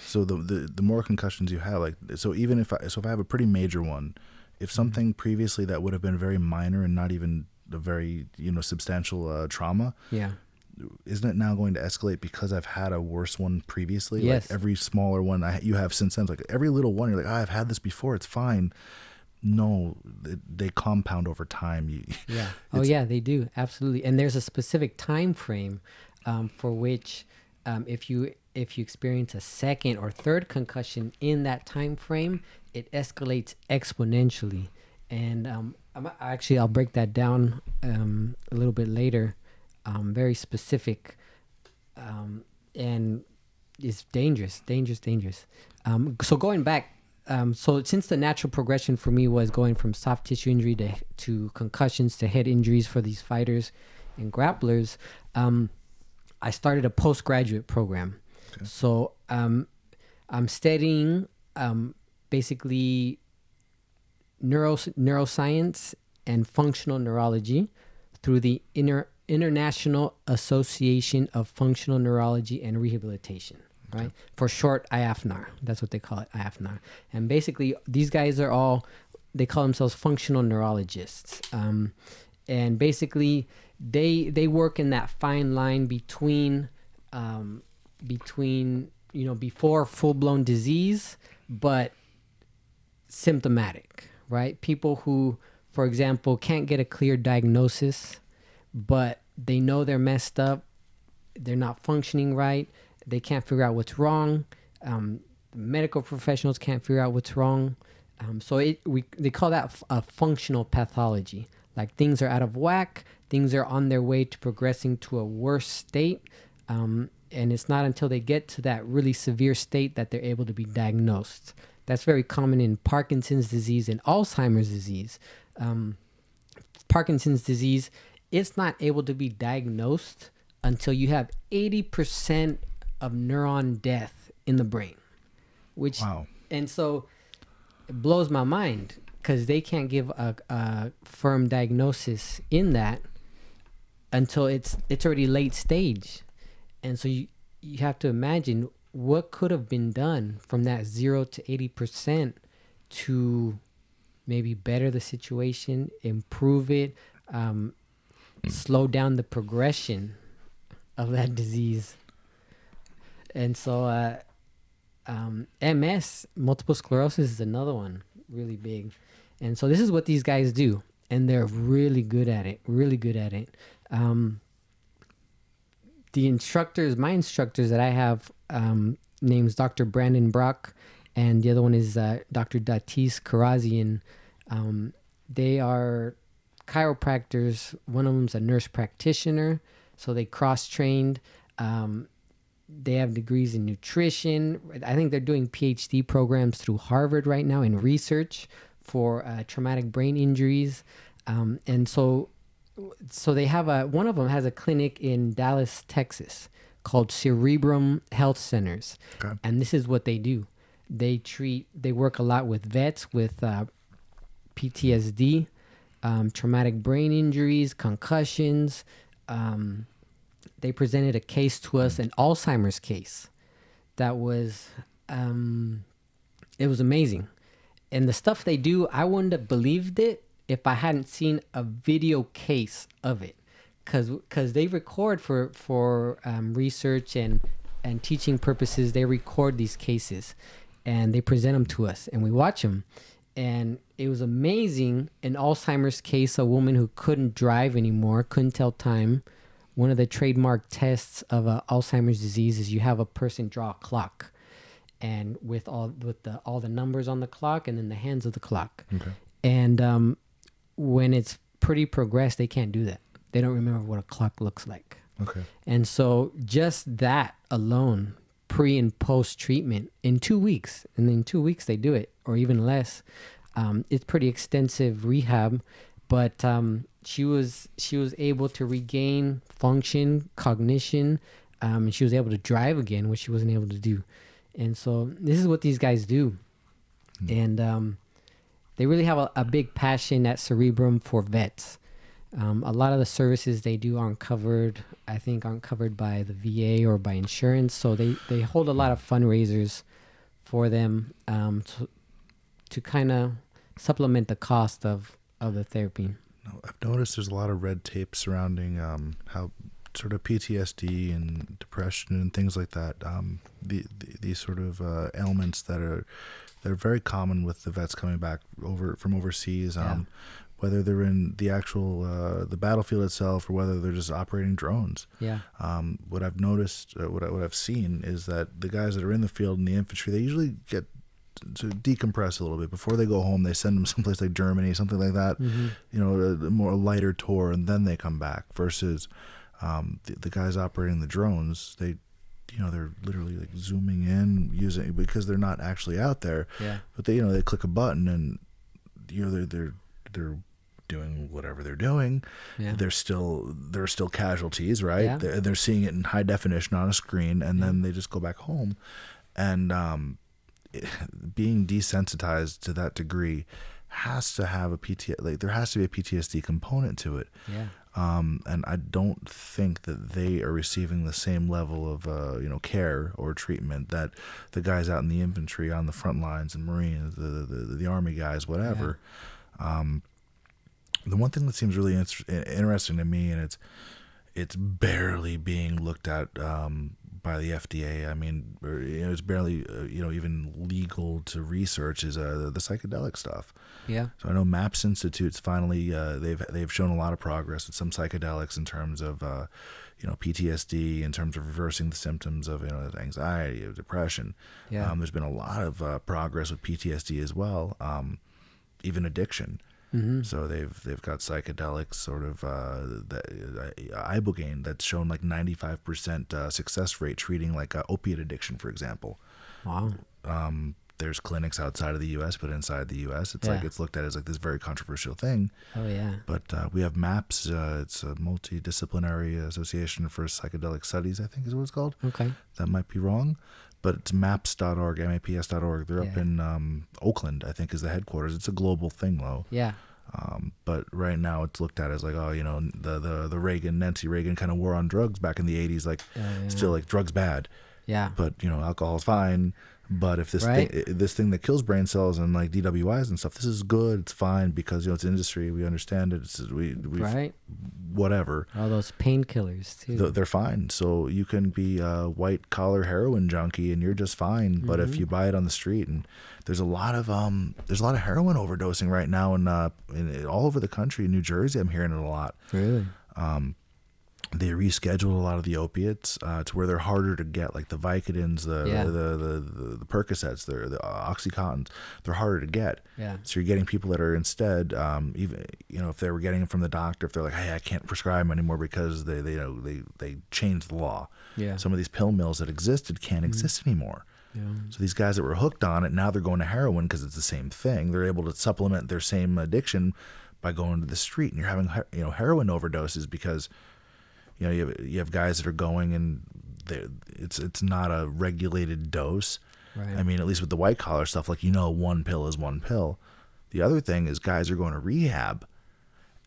so the more concussions you have, like so even if I have a pretty major one, if something previously that would have been very minor and not even a very substantial trauma, isn't it now going to escalate because I've had a worse one previously? Yes. Like every smaller one you have since then, like every little one, you're like, I've had this before, it's fine. No, they compound over time. Yeah. Oh yeah, they do. Absolutely. And there's a specific time frame for which if you experience a second or third concussion in that time frame, it escalates exponentially. And I'll break that down a little bit later. Very specific, and it's dangerous. So going back, so since the natural progression for me was going from soft tissue injury to concussions to head injuries for these fighters and grapplers, I started a postgraduate program. Okay. So I'm studying basically neuroscience and functional neurology through the International Association of Functional Neurology and Rehabilitation, right? Okay. For short, IAFNAR. That's what they call it, IAFNAR. And basically, these guys are they call themselves functional neurologists. And basically, they work in that fine line between before full-blown disease, but symptomatic, right? People who, for example, can't get a clear diagnosis, but they know they're messed up, they're not functioning right, they can't figure out what's wrong, medical professionals can't figure out what's wrong. So they call that a functional pathology. Like things are out of whack, things are on their way to progressing to a worse state, and it's not until they get to that really severe state that they're able to be diagnosed. That's very common in Parkinson's disease and Alzheimer's disease. Parkinson's disease, it's not able to be diagnosed until you have 80% of neuron death in the brain. Wow. And so it blows my mind because they can't give a firm diagnosis in that until it's already late stage. And so you have to imagine what could have been done from that 0 to 80% to maybe better the situation, improve it, slow down the progression of that disease. And so MS, multiple sclerosis, is another one, really big. And so this is what these guys do, and they're really good at it, the instructors, my instructors that I have, name's Dr. Brandon Brock, and the other one is Dr. Datis Karazian. They are chiropractors. One of them's a nurse practitioner, so they cross-trained. They have degrees in nutrition. I think they're doing PhD programs through Harvard right now in research for traumatic brain injuries. And so they have one of them has a clinic in Dallas, Texas called Cerebrum Health Centers. Okay. And this is what they do. They work a lot with vets with PTSD, traumatic brain injuries, concussions. They presented a case to us, an Alzheimer's case that was, it was amazing. And the stuff they do, I wouldn't have believed it if I hadn't seen a video case of it. Because they record for research and teaching purposes, they record these cases and they present them to us and we watch them. And it was amazing. An Alzheimer's case, a woman who couldn't drive anymore, couldn't tell time. One of the trademark tests of Alzheimer's disease is you have a person draw a clock, and with all the numbers on the clock, and then the hands of the clock. Okay. And when it's pretty progressed, they can't do that. They don't remember what a clock looks like. Okay. And so just that alone, pre and post treatment, in 2 weeks, and in 2 weeks they do it, or even less. It's pretty extensive rehab, but she was able to regain function, cognition, and she was able to drive again, which she wasn't able to do. And so this is what these guys do. And they really have a big passion at Cerebrum for vets. A lot of the services they do aren't covered by the VA or by insurance. So they hold a lot of fundraisers for them to kind of supplement the cost of the therapy. I've noticed there's a lot of red tape surrounding how sort of PTSD and depression and things like that. These sort of ailments that are very common with the vets coming back from overseas. Whether they're in the actual the battlefield itself or whether they're just operating drones. Yeah. What I've noticed, what I've seen is that the guys that are in the field in the infantry, they usually get to decompress a little bit before they go home. They send them someplace like Germany, something like that. Mm-hmm. You know, a more lighter tour, and then they come back. Versus the guys operating the drones, they're literally like zooming in, using, because they're not actually out there. Yeah. But they click a button and they're doing whatever they're doing. Yeah. There are still casualties, right? Yeah. They're seeing it in high definition on a screen, and then they just go back home. And being desensitized to that degree has to have there has to be a PTSD component to it. Yeah. And I don't think that they are receiving the same level of care or treatment that the guys out in the infantry, on the front lines, and Marines, the Army guys, whatever. Yeah. The one thing that seems really interesting to me, and it's barely being looked at by the FDA. I mean, it's barely even legal to research, is the psychedelic stuff. Yeah. So I know MAPS Institute's finally they've shown a lot of progress with some psychedelics in terms of PTSD, in terms of reversing the symptoms of anxiety, of depression. Yeah. There's been a lot of progress with PTSD as well, even addiction. Mm-hmm. So they've got psychedelics, sort of ibogaine, that's shown like 95% success rate treating like opiate addiction, for example. Wow. There's clinics outside of the U.S., but inside the U.S., it's like it's looked at as like this very controversial thing. Oh yeah. But we have MAPS. It's a multidisciplinary association for psychedelic studies, I think is what it's called. Okay. That might be wrong. But it's maps.org, maps.org. They're up in Oakland, I think, is the headquarters. It's a global thing, though. Yeah. But right now it's looked at as like, the Nancy Reagan kind of war on drugs back in the 80s, like still like drugs bad. Yeah. But, alcohol's fine. But if this thing that kills brain cells and like DWIs and stuff, this is good. It's fine because it's industry. We understand it. We whatever. All those painkillers too. They're fine. So you can be a white collar heroin junkie and you're just fine. But if you buy it on the street, and there's a lot of heroin overdosing right now in all over the country. In New Jersey, I'm hearing it a lot. Really? They rescheduled a lot of the opiates to where they're harder to get, like the Vicodins, the Percocets, the Oxycontins. They're harder to get. Yeah. So you're getting people that are instead, even if they were getting them from the doctor, if they're like, hey, I can't prescribe them anymore because they changed the law. Yeah. Some of these pill mills that existed can't exist anymore. Yeah. So these guys that were hooked on it, now they're going to heroin because it's the same thing. They're able to supplement their same addiction by going to the street, and you're having heroin overdoses because you have guys that are going and it's not a regulated dose. Right. I mean, at least with the white collar stuff, like one pill is one pill. The other thing is guys are going to rehab,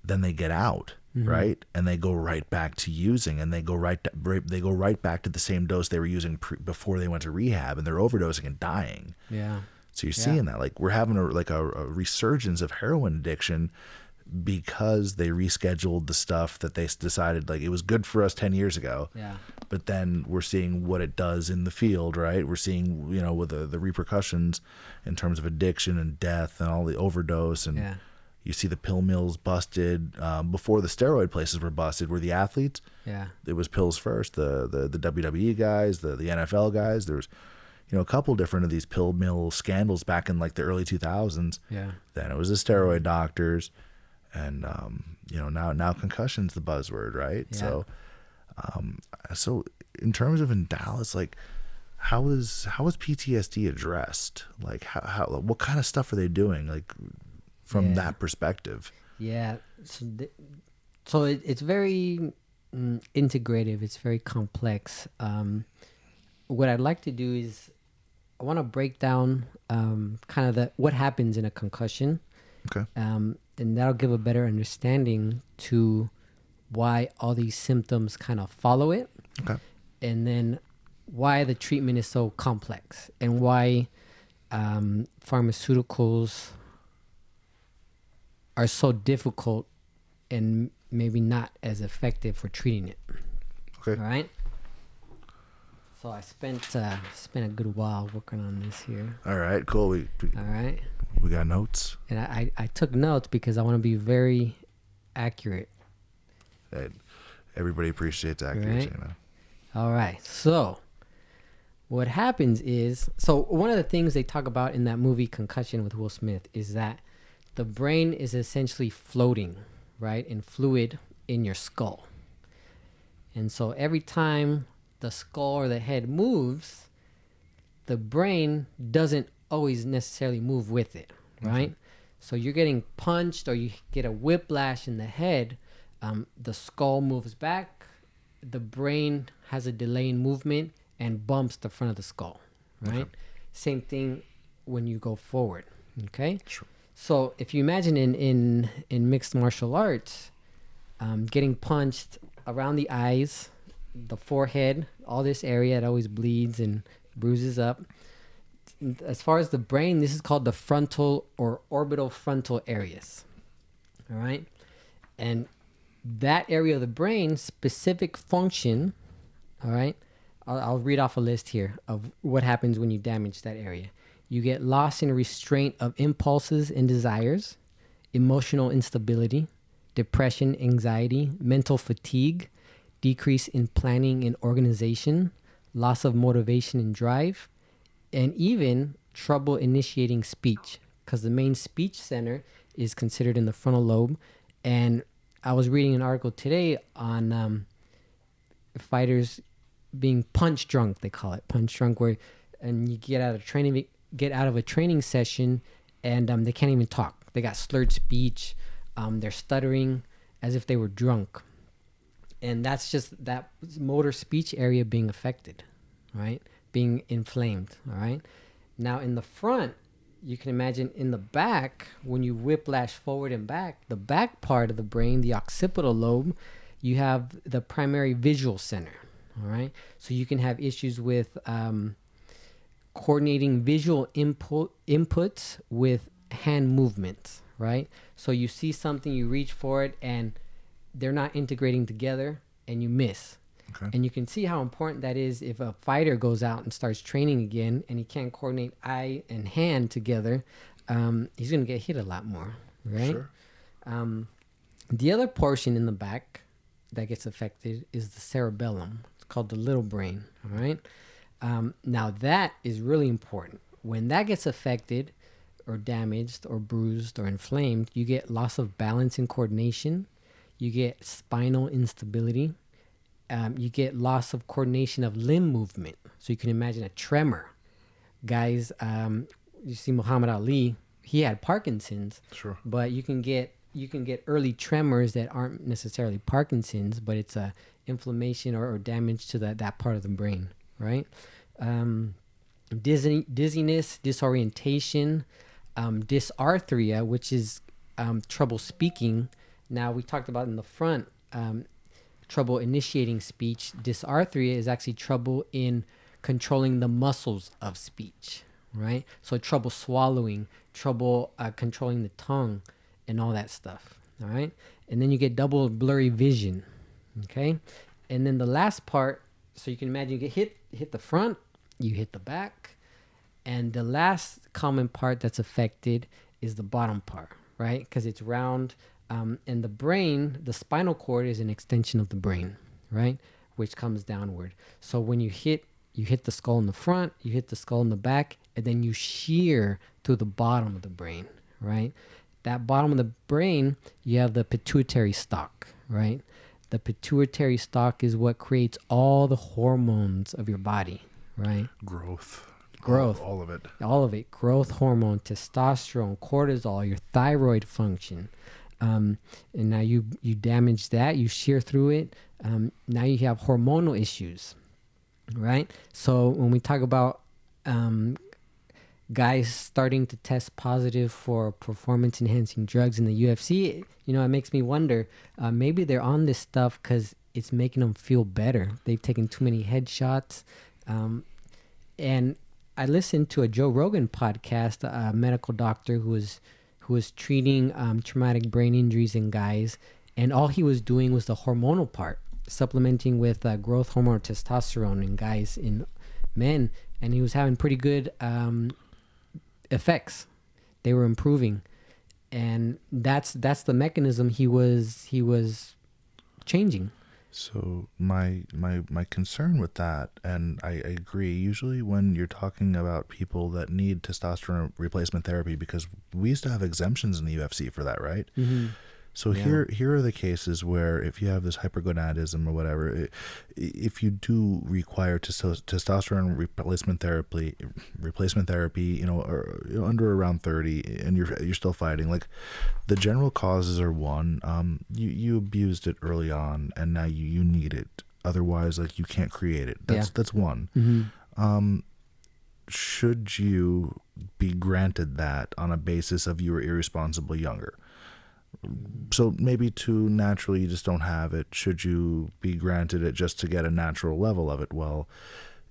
then they get out, right, and they go right back to using, and they go right back to the same dose they were using before they went to rehab, and they're overdosing and dying. Yeah. So you're seeing that, like, we're having a resurgence of heroin addiction because they rescheduled the stuff that they decided like it was good for us 10 years ago. Yeah. But then we're seeing what it does in the field, right? We're seeing, you know, with the repercussions in terms of addiction and death and all the overdose. And you see the pill mills busted before the steroid places were busted. Were the athletes? Yeah. It was pills first. The WWE guys, the NFL guys. There was, you know, a couple different of these pill mill scandals back in like the early 2000s. Yeah. Then it was the steroid doctors. And, you know, now concussion's the buzzword, right? Yeah. So in terms of in Dallas, like how is PTSD addressed? Like how what kind of stuff are they doing? Like from that perspective? Yeah. So it's very integrative. It's very complex. What I'd like to do is I want to break down kind of what happens in a concussion. Okay. And that'll give a better understanding to why all these symptoms kind of follow it. Okay. And then why the treatment is so complex and why pharmaceuticals are so difficult and maybe not as effective for treating it. Okay. All right. So I spent a good while working on this here. All right. Cool. All right. We got notes. And I took notes because I want to be very accurate. Everybody appreciates accuracy, Right. you know. All right. So what happens is, so one of the things they talk about in that movie Concussion with Will Smith is that the brain is essentially floating, right, in fluid in your skull. And so every time the skull or the head moves, the brain doesn't always necessarily move with it, right? So you're getting punched or you get a whiplash in the head, the skull moves back, the brain has a delay in movement and bumps the front of the skull, right? Okay. Same thing when you go forward, okay? Sure. So if you imagine in mixed martial arts, getting punched around the eyes, the forehead, all this area, it always bleeds and bruises up. As far as the brain, this is called the frontal or orbital frontal areas, all right? And that area of the brain, specific function, all right? I'll read off a list here of what happens when you damage that area. You get loss in restraint of impulses and desires, emotional instability, depression, anxiety, mental fatigue, decrease in planning and organization, loss of motivation and drive, and even trouble initiating speech, because the main speech center is considered in the frontal lobe. And I was reading an article today on fighters being punch drunk, they call it punch drunk, and you get out of a training session and they can't even talk. They got slurred speech, they're stuttering as if they were drunk. And that's just that motor speech area being affected, right? Being inflamed, all right? Now in the front, you can imagine in the back, when you whiplash forward and back, the back part of the brain, the occipital lobe, you have the primary visual center, all right? So you can have issues with coordinating visual inputs with hand movements, right? So you see something, you reach for it, and they're not integrating together, and you miss. Okay. And you can see how important that is if a fighter goes out and starts training again and he can't coordinate eye and hand together, he's going to get hit a lot more, right? Sure. The other portion in the back that gets affected is the cerebellum. It's called the little brain, all right? Now that is really important. When that gets affected or damaged or bruised or inflamed, you get loss of balance and coordination. You get spinal instability. You get loss of coordination of limb movement. So you can imagine a tremor. Guys, you see Muhammad Ali, he had Parkinson's. Sure. But you can get early tremors that aren't necessarily Parkinson's, but it's a inflammation or damage to that part of the brain, right? Dizziness, disorientation, dysarthria, which is trouble speaking. Now we talked about in the front, trouble initiating speech. Dysarthria is actually trouble in controlling the muscles of speech, right? So trouble swallowing, trouble controlling the tongue, and all that stuff, All right. And then you get double blurry vision. Okay. And then the last part, so you can imagine you get hit the front, you hit the back. And the last common part that's affected is the bottom part, right? Because it's round. And the brain, the spinal cord is an extension of the brain, right? Which comes downward. So when you hit the skull in the front, you hit the skull in the back, and then you shear to the bottom of the brain, right? That bottom of the brain, you have the pituitary stalk, right? The pituitary stalk is what creates all the hormones of your body, right? Growth. All of it. Growth hormone, testosterone, cortisol, your thyroid function. And now you damage that, you shear through it. Now you have hormonal issues, right? So when we talk about guys starting to test positive for performance enhancing drugs in the UFC, it makes me wonder, maybe they're on this stuff because it's making them feel better. They've taken too many headshots. And I listened to a Joe Rogan podcast, a medical doctor who was treating traumatic brain injuries in guys, and all he was doing was the hormonal part, supplementing with growth hormone, testosterone in guys, in men, and he was having pretty good effects. They were improving, and that's the mechanism he was changing. So my concern with that, and I agree, usually when you're talking about people that need testosterone replacement therapy, because we used to have exemptions in the UFC for that, right? Mm-hmm. So here are the cases where if you have this hypergonadism or whatever, if you do require testosterone replacement therapy, or under around 30, and you're still fighting, like the general causes are one, you abused it early on, and now you need it. Otherwise, like you can't create it. That's one. Mm-hmm. Should you be granted that on a basis of you were irresponsibly younger? So maybe too naturally you just don't have it. Should you be granted it just to get a natural level of it? Well,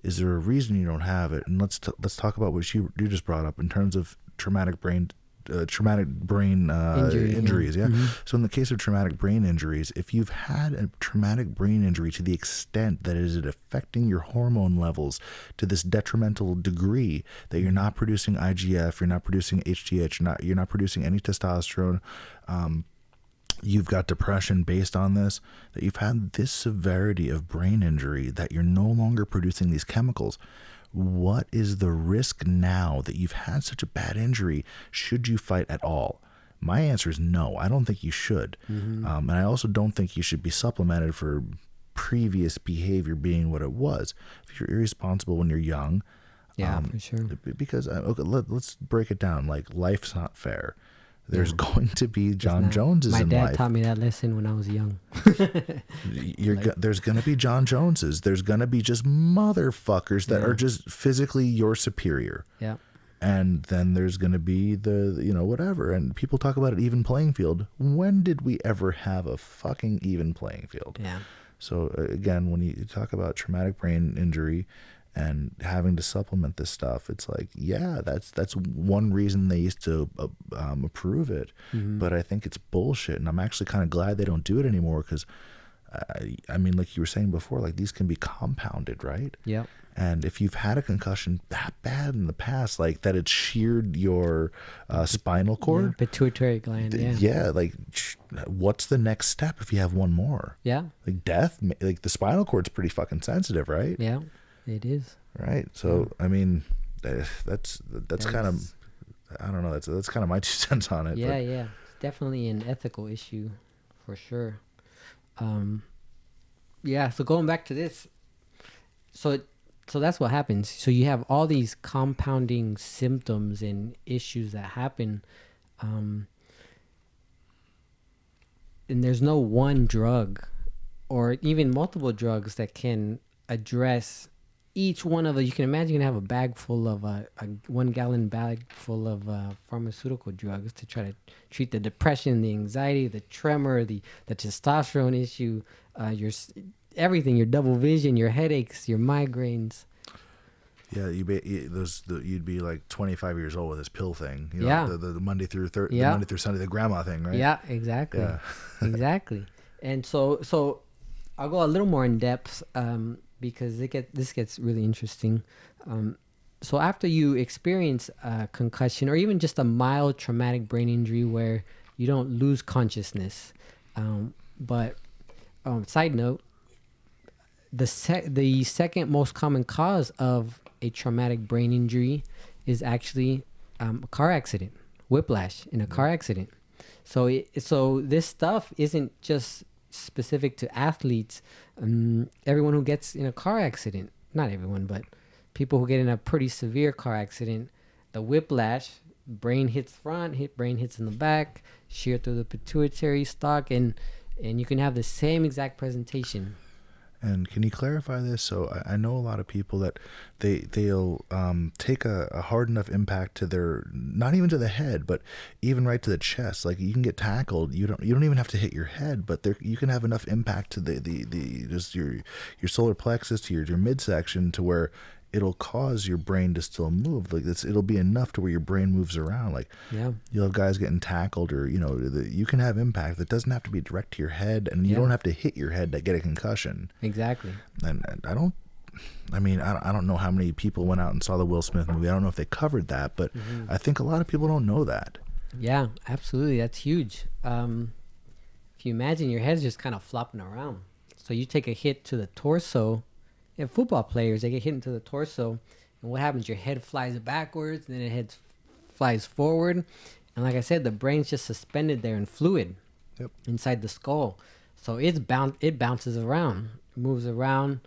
is there a reason you don't have it? And let's talk about what you just brought up in terms of traumatic brain injuries. Yeah. Mm-hmm. So in the case of traumatic brain injuries, if you've had a traumatic brain injury to the extent that is it affecting your hormone levels to this detrimental degree that you're not producing IGF, you're not producing HGH, you're not producing any testosterone, you've got depression based on this, that you've had this severity of brain injury that you're no longer producing these chemicals, what is the risk now that you've had such a bad injury? Should you fight at all? My answer is no. I don't think you should. Mm-hmm. And I also don't think you should be supplemented for previous behavior being what it was. If you're irresponsible when you're young. For sure. Because, okay, let's break it down. Like, life's not fair. There's going to be John Joneses in life. My dad taught me that lesson when I was young. There's going to be John Joneses. There's going to be just motherfuckers that are just physically your superior. Yeah. And then there's going to be the, whatever. And people talk about an even playing field. When did we ever have a fucking even playing field? Yeah. So again, when you talk about traumatic brain injury and having to supplement this stuff, it's like, yeah, that's one reason they used to approve it. Mm-hmm. But I think it's bullshit, and I'm actually kind of glad they don't do it anymore, because I mean, like you were saying before, like these can be compounded, right? Yep. And if you've had a concussion that bad in the past, like that it sheared your spinal cord, pituitary gland, like what's the next step if you have one more? Yeah. Like death, like the spinal cord's pretty fucking sensitive, right? Yeah. It is. Right. So, I mean, that's kind of, I don't know. That's kind of my 2 cents on it. Yeah. Yeah. It's definitely an ethical issue for sure. So going back to this, so that's what happens. So you have all these compounding symptoms and issues that happen. And there's no one drug or even multiple drugs that can address each one of the. You can imagine you can have a bag full of a 1 gallon bag full of pharmaceutical drugs to try to treat the depression, the anxiety, the tremor, the testosterone issue, your everything, your double vision, your headaches, your migraines. Yeah, you'd be like 25 years old with this pill thing. You know, Yeah. the Monday through the Yeah. Monday through Sunday, the grandma thing, right? Yeah, exactly. Yeah. Exactly. And so I'll go a little more in depth because this gets really interesting. So after you experience a concussion or even just a mild traumatic brain injury where you don't lose consciousness, but side note, the second most common cause of a traumatic brain injury is actually a car accident, whiplash in a car accident. So this stuff isn't just specific to athletes. Everyone who gets in a car accident, not everyone, but people who get in a pretty severe car accident, the whiplash, brain hits front, brain hits in the back, shear through the pituitary stalk, and you can have the same exact presentation. And can you clarify this? So I know a lot of people that they'll take a hard enough impact to their, not even to the head, but even right to the chest. Like you can get tackled. You don't even have to hit your head, but you can have enough impact to the just your solar plexus to your midsection to where it'll cause your brain to still move. Like it'll be enough to where your brain moves around. Like you'll have guys getting tackled, or you can have impact that doesn't have to be direct to your head, and you don't have to hit your head to get a concussion. Exactly. And I don't know how many people went out and saw the Will Smith movie. I don't know if they covered that, but I think a lot of people don't know that. Yeah, absolutely. That's huge. If you imagine your head's just kind of flopping around, so you take a hit to the torso. And football players, they get hit into the torso, and what happens? Your head flies backwards, and then your head flies forward, and like I said, the brain's just suspended there in fluid inside the skull, so it bounces around, moves around.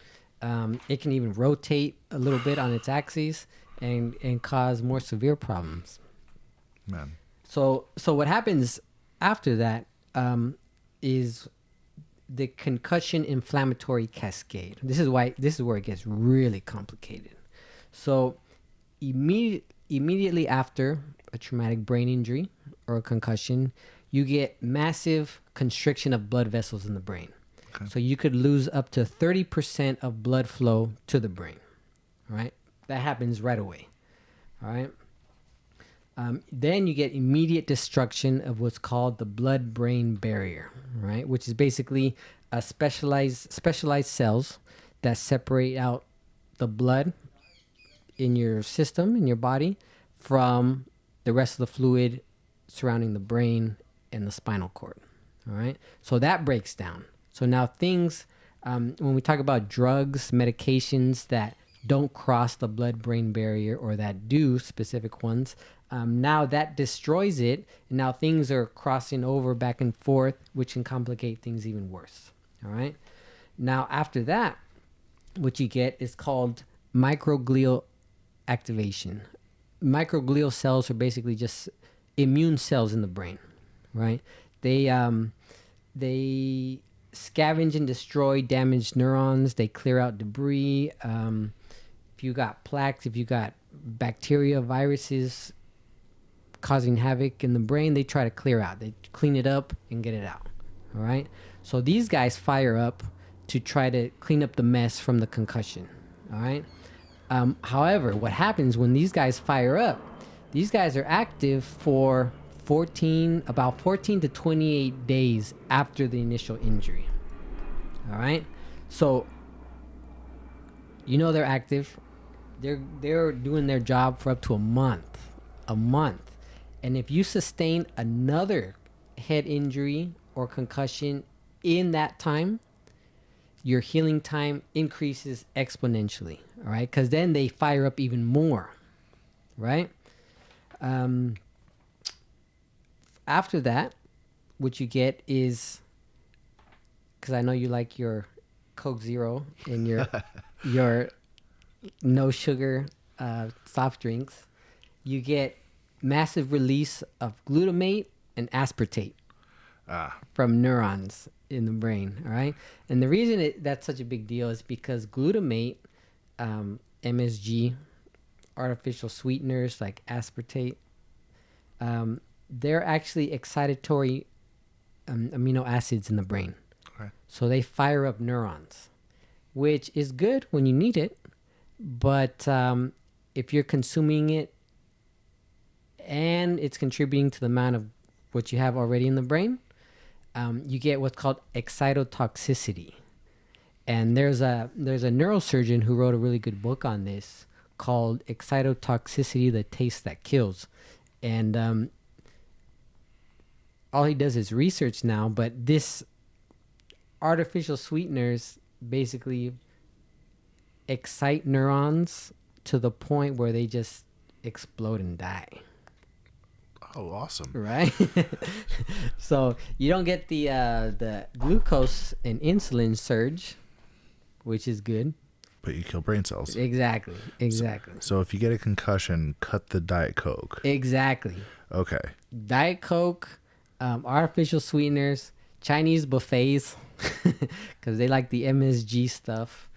It can even rotate a little bit on its axis and cause more severe problems. Man. So what happens after that is the concussion inflammatory cascade. This is where it gets really complicated. So immediately after a traumatic brain injury or a concussion, you get massive constriction of blood vessels in the brain. Okay. So you could lose up to 30% of blood flow to the brain. All right? That happens right away. All right? Then you get immediate destruction of what's called the blood-brain barrier, right? Which is basically a specialized cells that separate out the blood in your system, in your body, from the rest of the fluid surrounding the brain and the spinal cord. All right, so that breaks down. So now things, when we talk about drugs, medications that don't cross the blood-brain barrier or that do, specific ones, now that destroys it, and now things are crossing over back and forth, which can complicate things even worse. All right. Now, after that, what you get is called microglial activation. Microglial cells are basically just immune cells in the brain, right? They scavenge and destroy damaged neurons. They clear out debris. If you got plaques, if you got bacteria, viruses causing havoc in the brain, they try to clear out. They clean it up and get it out. All right. So these guys fire up to try to clean up the mess from the concussion. All right. However, what happens when these guys fire up, these guys are active for about 14 to 28 days after the initial injury. All right. So, they're active. They're doing their job for up to a month. And if you sustain another head injury or concussion in that time, your healing time increases exponentially, all right? Because then they fire up even more, right? After that, what you get is, because I know you like your Coke Zero and your no sugar soft drinks, you get massive release of glutamate and aspartate from neurons in the brain. All right. And the reason that's such a big deal is because glutamate, MSG, artificial sweeteners like aspartate, they're actually excitatory amino acids in the brain. Okay. So they fire up neurons, which is good when you need it, But if you're consuming it and it's contributing to the amount of what you have already in the brain, you get what's called excitotoxicity. And there's a neurosurgeon who wrote a really good book on this called Excitotoxicity, the Taste That Kills. And all he does is research now, but this artificial sweeteners basically excite neurons to the point where they just explode and die. Oh, awesome. Right? So you don't get the glucose and insulin surge, which is good. But you kill brain cells. Exactly. So if you get a concussion, cut the Diet Coke. Exactly. Okay. Diet Coke, artificial sweeteners, Chinese buffets, because they like the MSG stuff.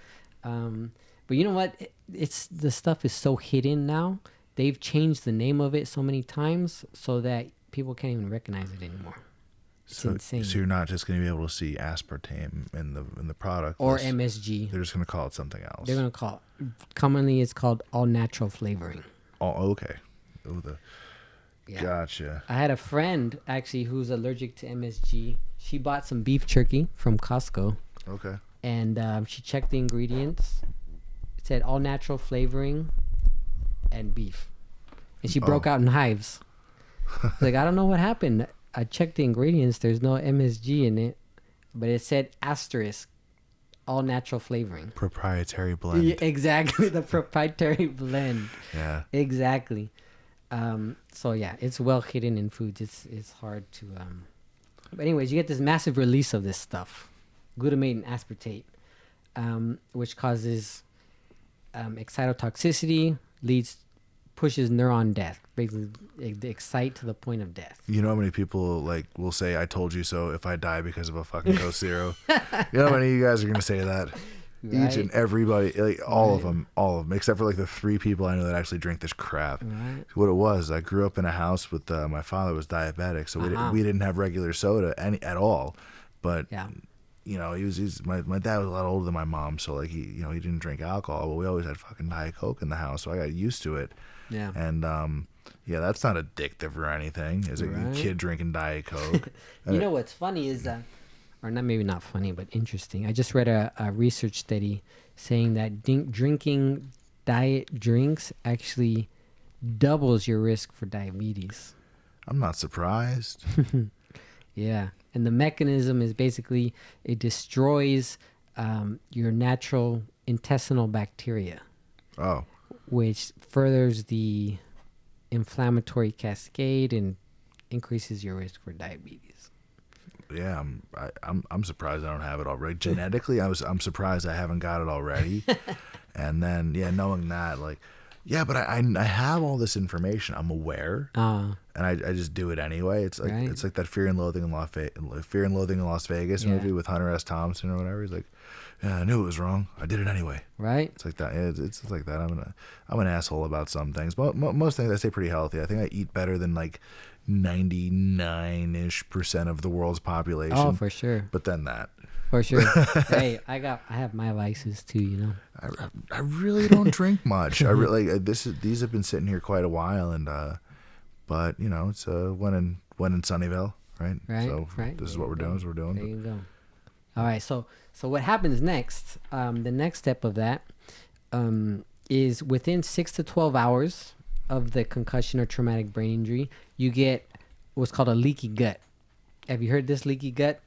But you know what? The stuff is so hidden now. They've changed the name of it so many times so that people can't even recognize it anymore. It's insane. So you're not just going to be able to see aspartame in the product or list. MSG. They're just going to call it something else. They're going to call it. Commonly, it's called all natural flavoring. Oh, okay. Oh, Yeah. Gotcha. I had a friend actually who's allergic to MSG. She bought some beef jerky from Costco. Okay. And she checked the ingredients. It said all natural flavoring and beef. And she broke out in hives. Like, I don't know what happened. I checked the ingredients. There's no MSG in it. But it said asterisk, all natural flavoring. Proprietary blend. Yeah, exactly. The proprietary blend. Yeah. Exactly. So, yeah, it's well hidden in foods. It's hard to... But anyways, you get this massive release of this stuff. Glutamate and aspartate, which causes excitotoxicity, pushes neuron death. Basically, excite to the point of death. You know how many people will say, "I told you so" if I die because of a fucking Coke Zero? You know how many of you guys are gonna say that? Right. Each and everybody, all of them, except for the 3 people I know that actually drink this crap. Right. What it was, I grew up in a house with my father was diabetic, so we didn't have regular soda at all. But yeah. You know, my dad was a lot older than my mom, so he didn't drink alcohol, but we always had fucking Diet Coke in the house, so I got used to it. Yeah. And yeah, that's not addictive or anything. Is it a kid drinking Diet Coke? You know what's funny is or not, maybe not funny, but interesting. I just read a research study saying that drinking diet drinks actually doubles your risk for diabetes. I'm not surprised. Yeah. And the mechanism is basically it destroys your natural intestinal bacteria. Oh. Which furthers the inflammatory cascade and increases your risk for diabetes. Yeah, I'm surprised I don't have it already. Genetically, I'm surprised I haven't got it already. And then knowing that, but I have all this information. I'm aware, and I just do it anyway. It's like It's like that Fear and Loathing in Las Vegas movie with Hunter S. Thompson or whatever. He's like, yeah, I knew it was wrong. I did it anyway. Right. It's like that. It's like that. I'm an asshole about some things. But most things I stay pretty healthy. I think I eat better than 99-ish% of the world's population. Oh, for sure. But then that. For sure. Hey, I have my vices too, you know. I really don't drink much. I really these have been sitting here quite a while, and but it's when in Sunnyvale, right? Right. So this is what we're doing. There you go. All right. So what happens next? The next step of that is within 6 to 12 hours of the concussion or traumatic brain injury, you get what's called a leaky gut. Have you heard this leaky gut?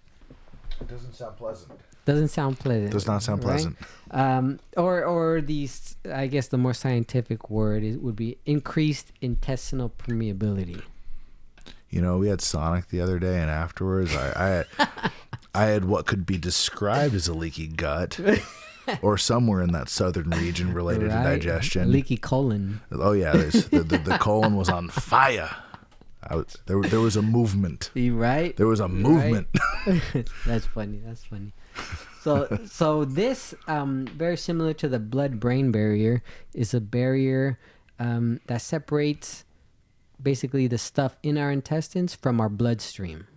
It doesn't sound pleasant. Doesn't sound pleasant. Does not sound pleasant. Or these, I guess the more scientific word would be increased intestinal permeability. We had Sonic the other day, and afterwards I had what could be described as a leaky gut. Or somewhere in that southern region related to digestion. Leaky colon. Oh yeah, the colon was on fire. There was a movement. Right. There was a movement. Right. That's funny. So this very similar to the blood-brain barrier is a barrier that separates basically the stuff in our intestines from our bloodstream,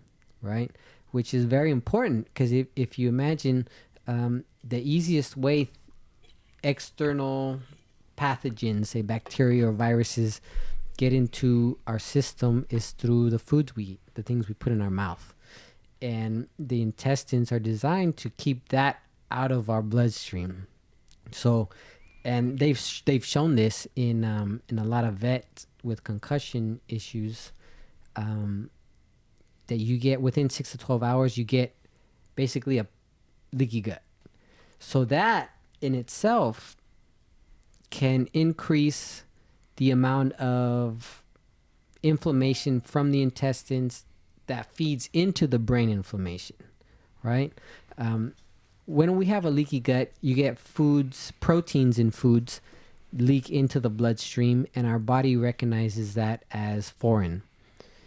right? Which is very important because if you imagine the easiest way external pathogens, say bacteria or viruses, get into our system is through the foods we eat, the things we put in our mouth. And the intestines are designed to keep that out of our bloodstream. So, and they've shown this in a lot of vets with concussion issues, that you get within 6 to 12 hours, you get basically a leaky gut. So that in itself can increase the amount of inflammation from the intestines that feeds into the brain inflammation, right? When we have a leaky gut, you get proteins in foods leak into the bloodstream, and our body recognizes that as foreign.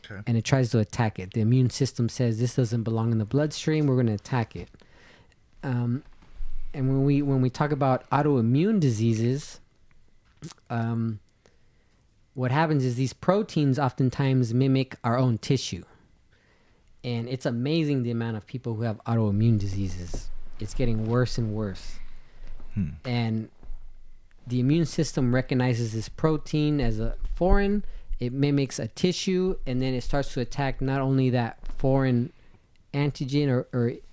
Okay. And it tries to attack it. The immune system says this doesn't belong in the bloodstream, we're going to attack it. And when we talk about autoimmune diseases, what happens is these proteins oftentimes mimic our own tissue. And it's amazing the amount of people who have autoimmune diseases. It's getting worse and worse. And the immune system recognizes this protein as a foreign. It mimics a tissue, and then it starts to attack not only that foreign antigen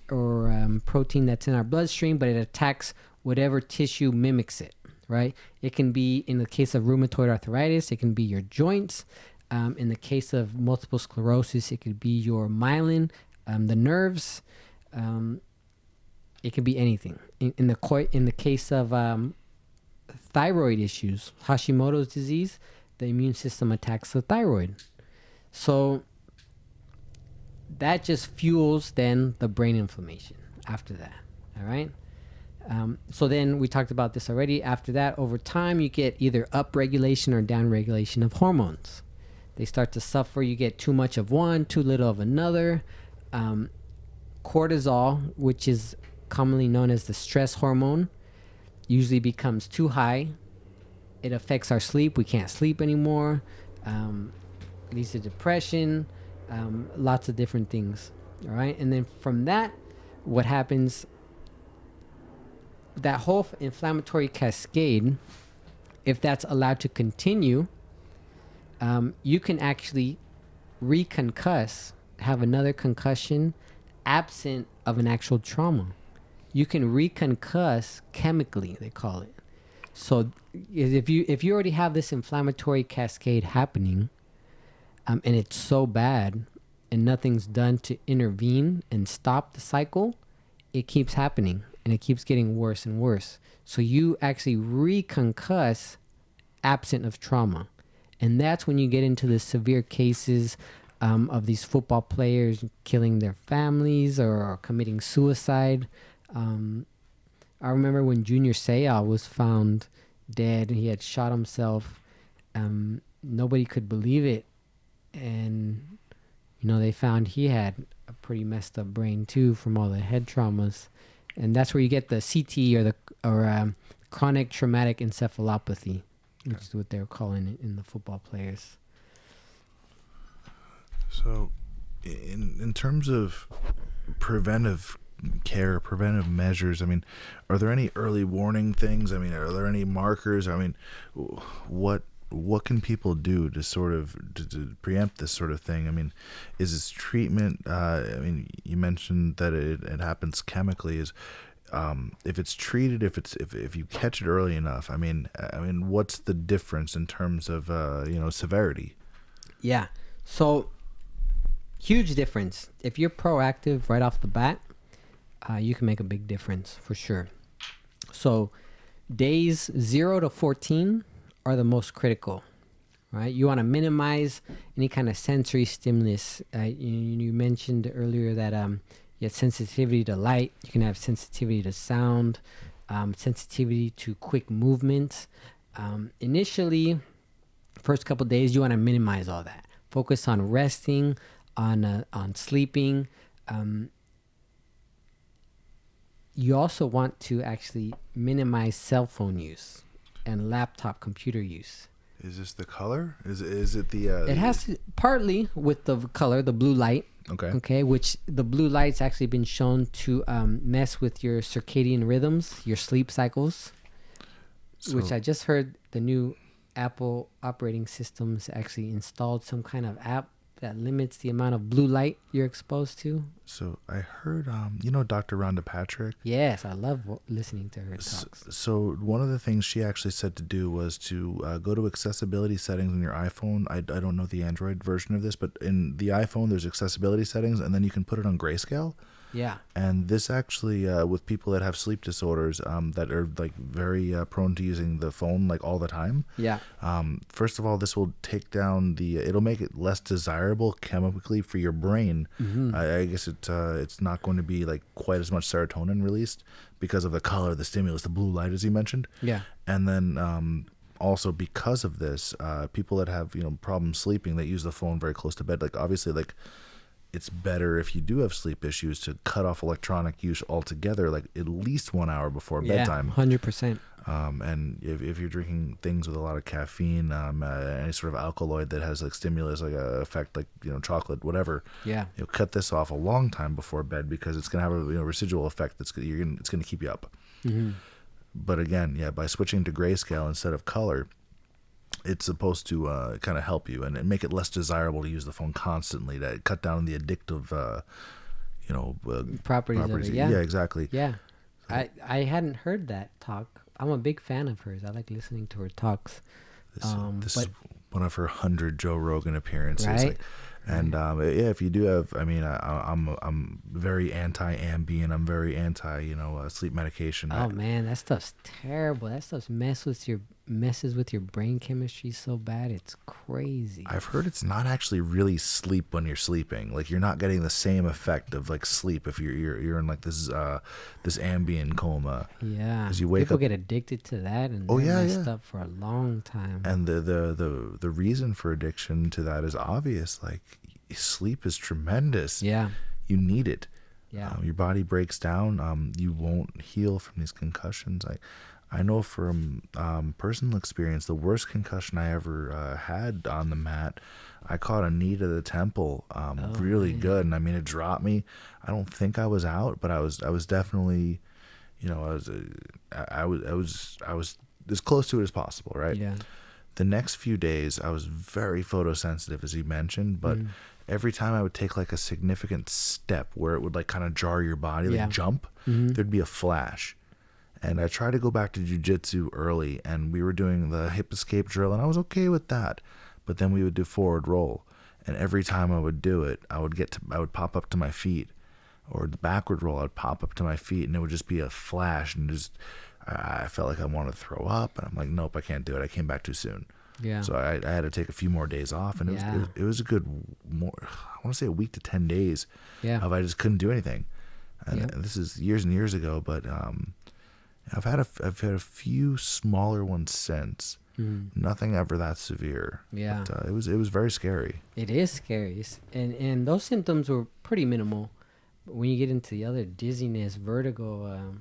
or protein that's in our bloodstream, but it attacks whatever tissue mimics it, right? It can be, in the case of rheumatoid arthritis, it can be your joints. In the case of multiple sclerosis, it could be your myelin, the nerves. It could be anything. In the case of thyroid issues, Hashimoto's disease, the immune system attacks the thyroid. So that just fuels then the brain inflammation after that. All right. So then we talked about this already. After that, over time, you get either upregulation or downregulation of hormones. They start to suffer. You get too much of one, too little of another. Cortisol, which is commonly known as the stress hormone, usually becomes too high. It affects our sleep. We can't sleep anymore. It leads to depression, lots of different things. All right. And then from that, what happens, that whole inflammatory cascade, if that's allowed to continue, you can actually reconcuss, have another concussion absent of an actual trauma. You can reconcuss chemically, they call it. So if you already have this inflammatory cascade happening, and it's so bad and nothing's done to intervene and stop the cycle, it keeps happening and it keeps getting worse and worse. So you actually reconcuss absent of trauma. And that's when you get into the severe cases of these football players killing their families or committing suicide. I remember when Junior Seau was found dead, he had shot himself. Nobody could believe it. And, they found he had a pretty messed up brain too from all the head traumas. And that's where you get the CTE or chronic traumatic encephalopathy, which is what they were calling it in the football players. So in terms of preventive care, preventive measures, are there any early warning things? Are there any markers? What can people do to sort of to preempt this sort of thing? Is this treatment? You mentioned that it happens chemically. If it's treated, if you catch it early enough, what's the difference in terms of severity? Yeah, so huge difference. If you're proactive right off the bat, you can make a big difference for sure. So days 0 to 14 are the most critical, right? You want to minimize any kind of sensory stimulus. You mentioned earlier that you have sensitivity to light. You can have sensitivity to sound, sensitivity to quick movements. Initially, first couple days, you want to minimize all that. Focus on resting, on sleeping. You also want to actually minimize cell phone use and laptop computer use. Is this the color? Is it the? It has to, partly with the color, the blue light. Okay. Which the blue light's actually been shown to mess with your circadian rhythms, your sleep cycles. which I just heard the new Apple operating systems actually installed some kind of app that limits the amount of blue light you're exposed to. So I heard, you know, Dr. Rhonda Patrick? Yes, I love listening to her talks. So one of the things she actually said to do was to go to accessibility settings on your iPhone. I don't know the Android version of this, but in the iPhone, there's accessibility settings, and then you can put it on grayscale. Yeah. And this actually, with people that have sleep disorders that are like very prone to using the phone like all the time. Yeah. First of all, this will take down it'll make it less desirable chemically for your brain. Mm-hmm. I guess it's not going to be like quite as much serotonin released because of the color, the stimulus, the blue light, as you mentioned. Yeah. And then also because of this, people that have, you know, problems sleeping, that use the phone very close to bed, like obviously like, it's better if you do have sleep issues to cut off electronic use altogether, like at least 1 hour before bedtime. 100%. And if you're drinking things with a lot of caffeine, any sort of alkaloid that has like stimulus, like a effect, like, you know, chocolate, whatever. Yeah. You'll cut this off a long time before bed because it's gonna have a, you know, residual effect it's gonna keep you up. Mm-hmm. But again, yeah, by switching to grayscale instead of color, it's supposed to kind of help you and make it less desirable to use the phone constantly, to cut down the addictive, properties of it. Yeah. Yeah, exactly. Yeah. I hadn't heard that talk. I'm a big fan of hers. I like listening to her talks. This is one of her 100 Joe Rogan appearances. Right? Like, and yeah, if you do have, I mean, I'm very anti-Ambien. I'm very anti, you know, sleep medication. Oh man, that stuff's terrible. That stuff messes with your brain chemistry so bad. It's crazy. I've heard it's not actually really sleep when you're sleeping. Like you're not getting the same effect of like sleep if you're in like this Ambien coma. Yeah, as you wake people up, get addicted to that and messed up for a long time. And the reason for addiction to that is obvious. Like sleep is tremendous. Yeah, you need it. Yeah, your body breaks down. You won't heal from these concussions. I know from personal experience, the worst concussion I ever had on the mat, I caught a knee to the temple, really good, and I mean it dropped me. I don't think I was out, but I was definitely, you know, I was as close to it as possible, right? Yeah. The next few days, I was very photosensitive, as you mentioned, but every time I would take like a significant step where it would like kind of jar your body, like jump, there'd be a flash. And I tried to go back to jiu-jitsu early, and we were doing the hip escape drill, and I was okay with that. But then we would do forward roll, and every time I would do it, I would pop up to my feet, or the backward roll, I'd pop up to my feet, and it would just be a flash, and I felt like I wanted to throw up, and I'm like, nope, I can't do it. I came back too soon. Yeah. So I had to take a few more days off, and it was a good I want to say a week to 10 days. Yeah. Of I just couldn't do anything, and this is years and years ago, but I've had a few smaller ones since. Nothing ever that severe. Yeah. But, it was very scary. It is scary, and those symptoms were pretty minimal. But when you get into the other dizziness, vertigo,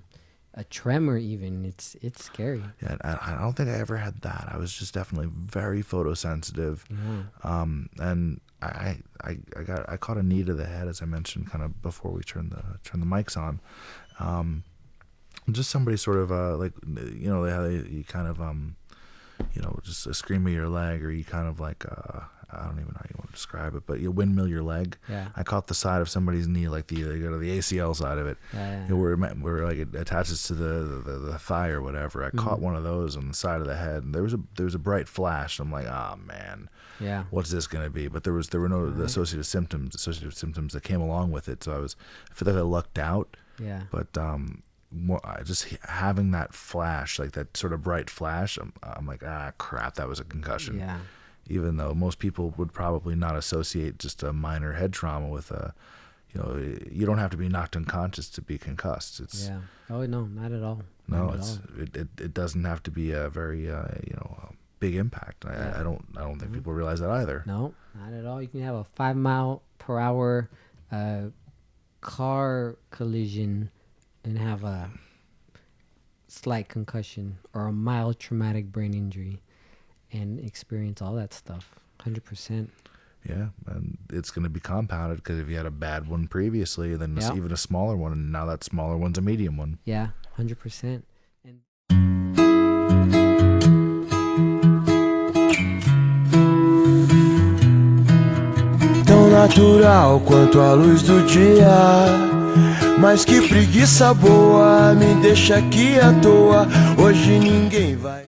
a tremor, even it's scary. Yeah, I don't think I ever had that. I was just definitely very photosensitive. Yeah. And I caught a knee to the head, as I mentioned, kind of before we turned the mics on. Just somebody sort of like, you know, you kind of you know, just a scream of your leg, or you kind of like I don't even know how you want to describe it, but you windmill your leg. Yeah. I caught the side of somebody's knee, like the ACL side of it, Yeah. you know, where like it attaches to the thigh or whatever. I caught one of those on the side of the head, and there was a bright flash. I'm like, oh man, Yeah. what's this gonna be? But there were no associated symptoms that came along with it. So I feel like I lucked out. Yeah. But just having that flash, like that sort of bright flash, I'm like, crap, that was a concussion. Yeah. Even though most people would probably not associate just a minor head trauma with you know, you don't have to be knocked unconscious to be concussed. Yeah. Oh no, not at all. No, it doesn't have to be a very big impact. I don't think people realize that either. No, not at all. You can have a 5 mile per hour car collision and have a slight concussion or a mild traumatic brain injury and experience all that stuff. 100%. Yeah, and it's going to be compounded because if you had a bad one previously, then even a smaller one, and now that smaller one's a medium one. Yeah, 100%. And natural quanto a luz do dia. Mas que preguiça boa, me deixa aqui à toa. Hoje ninguém vai.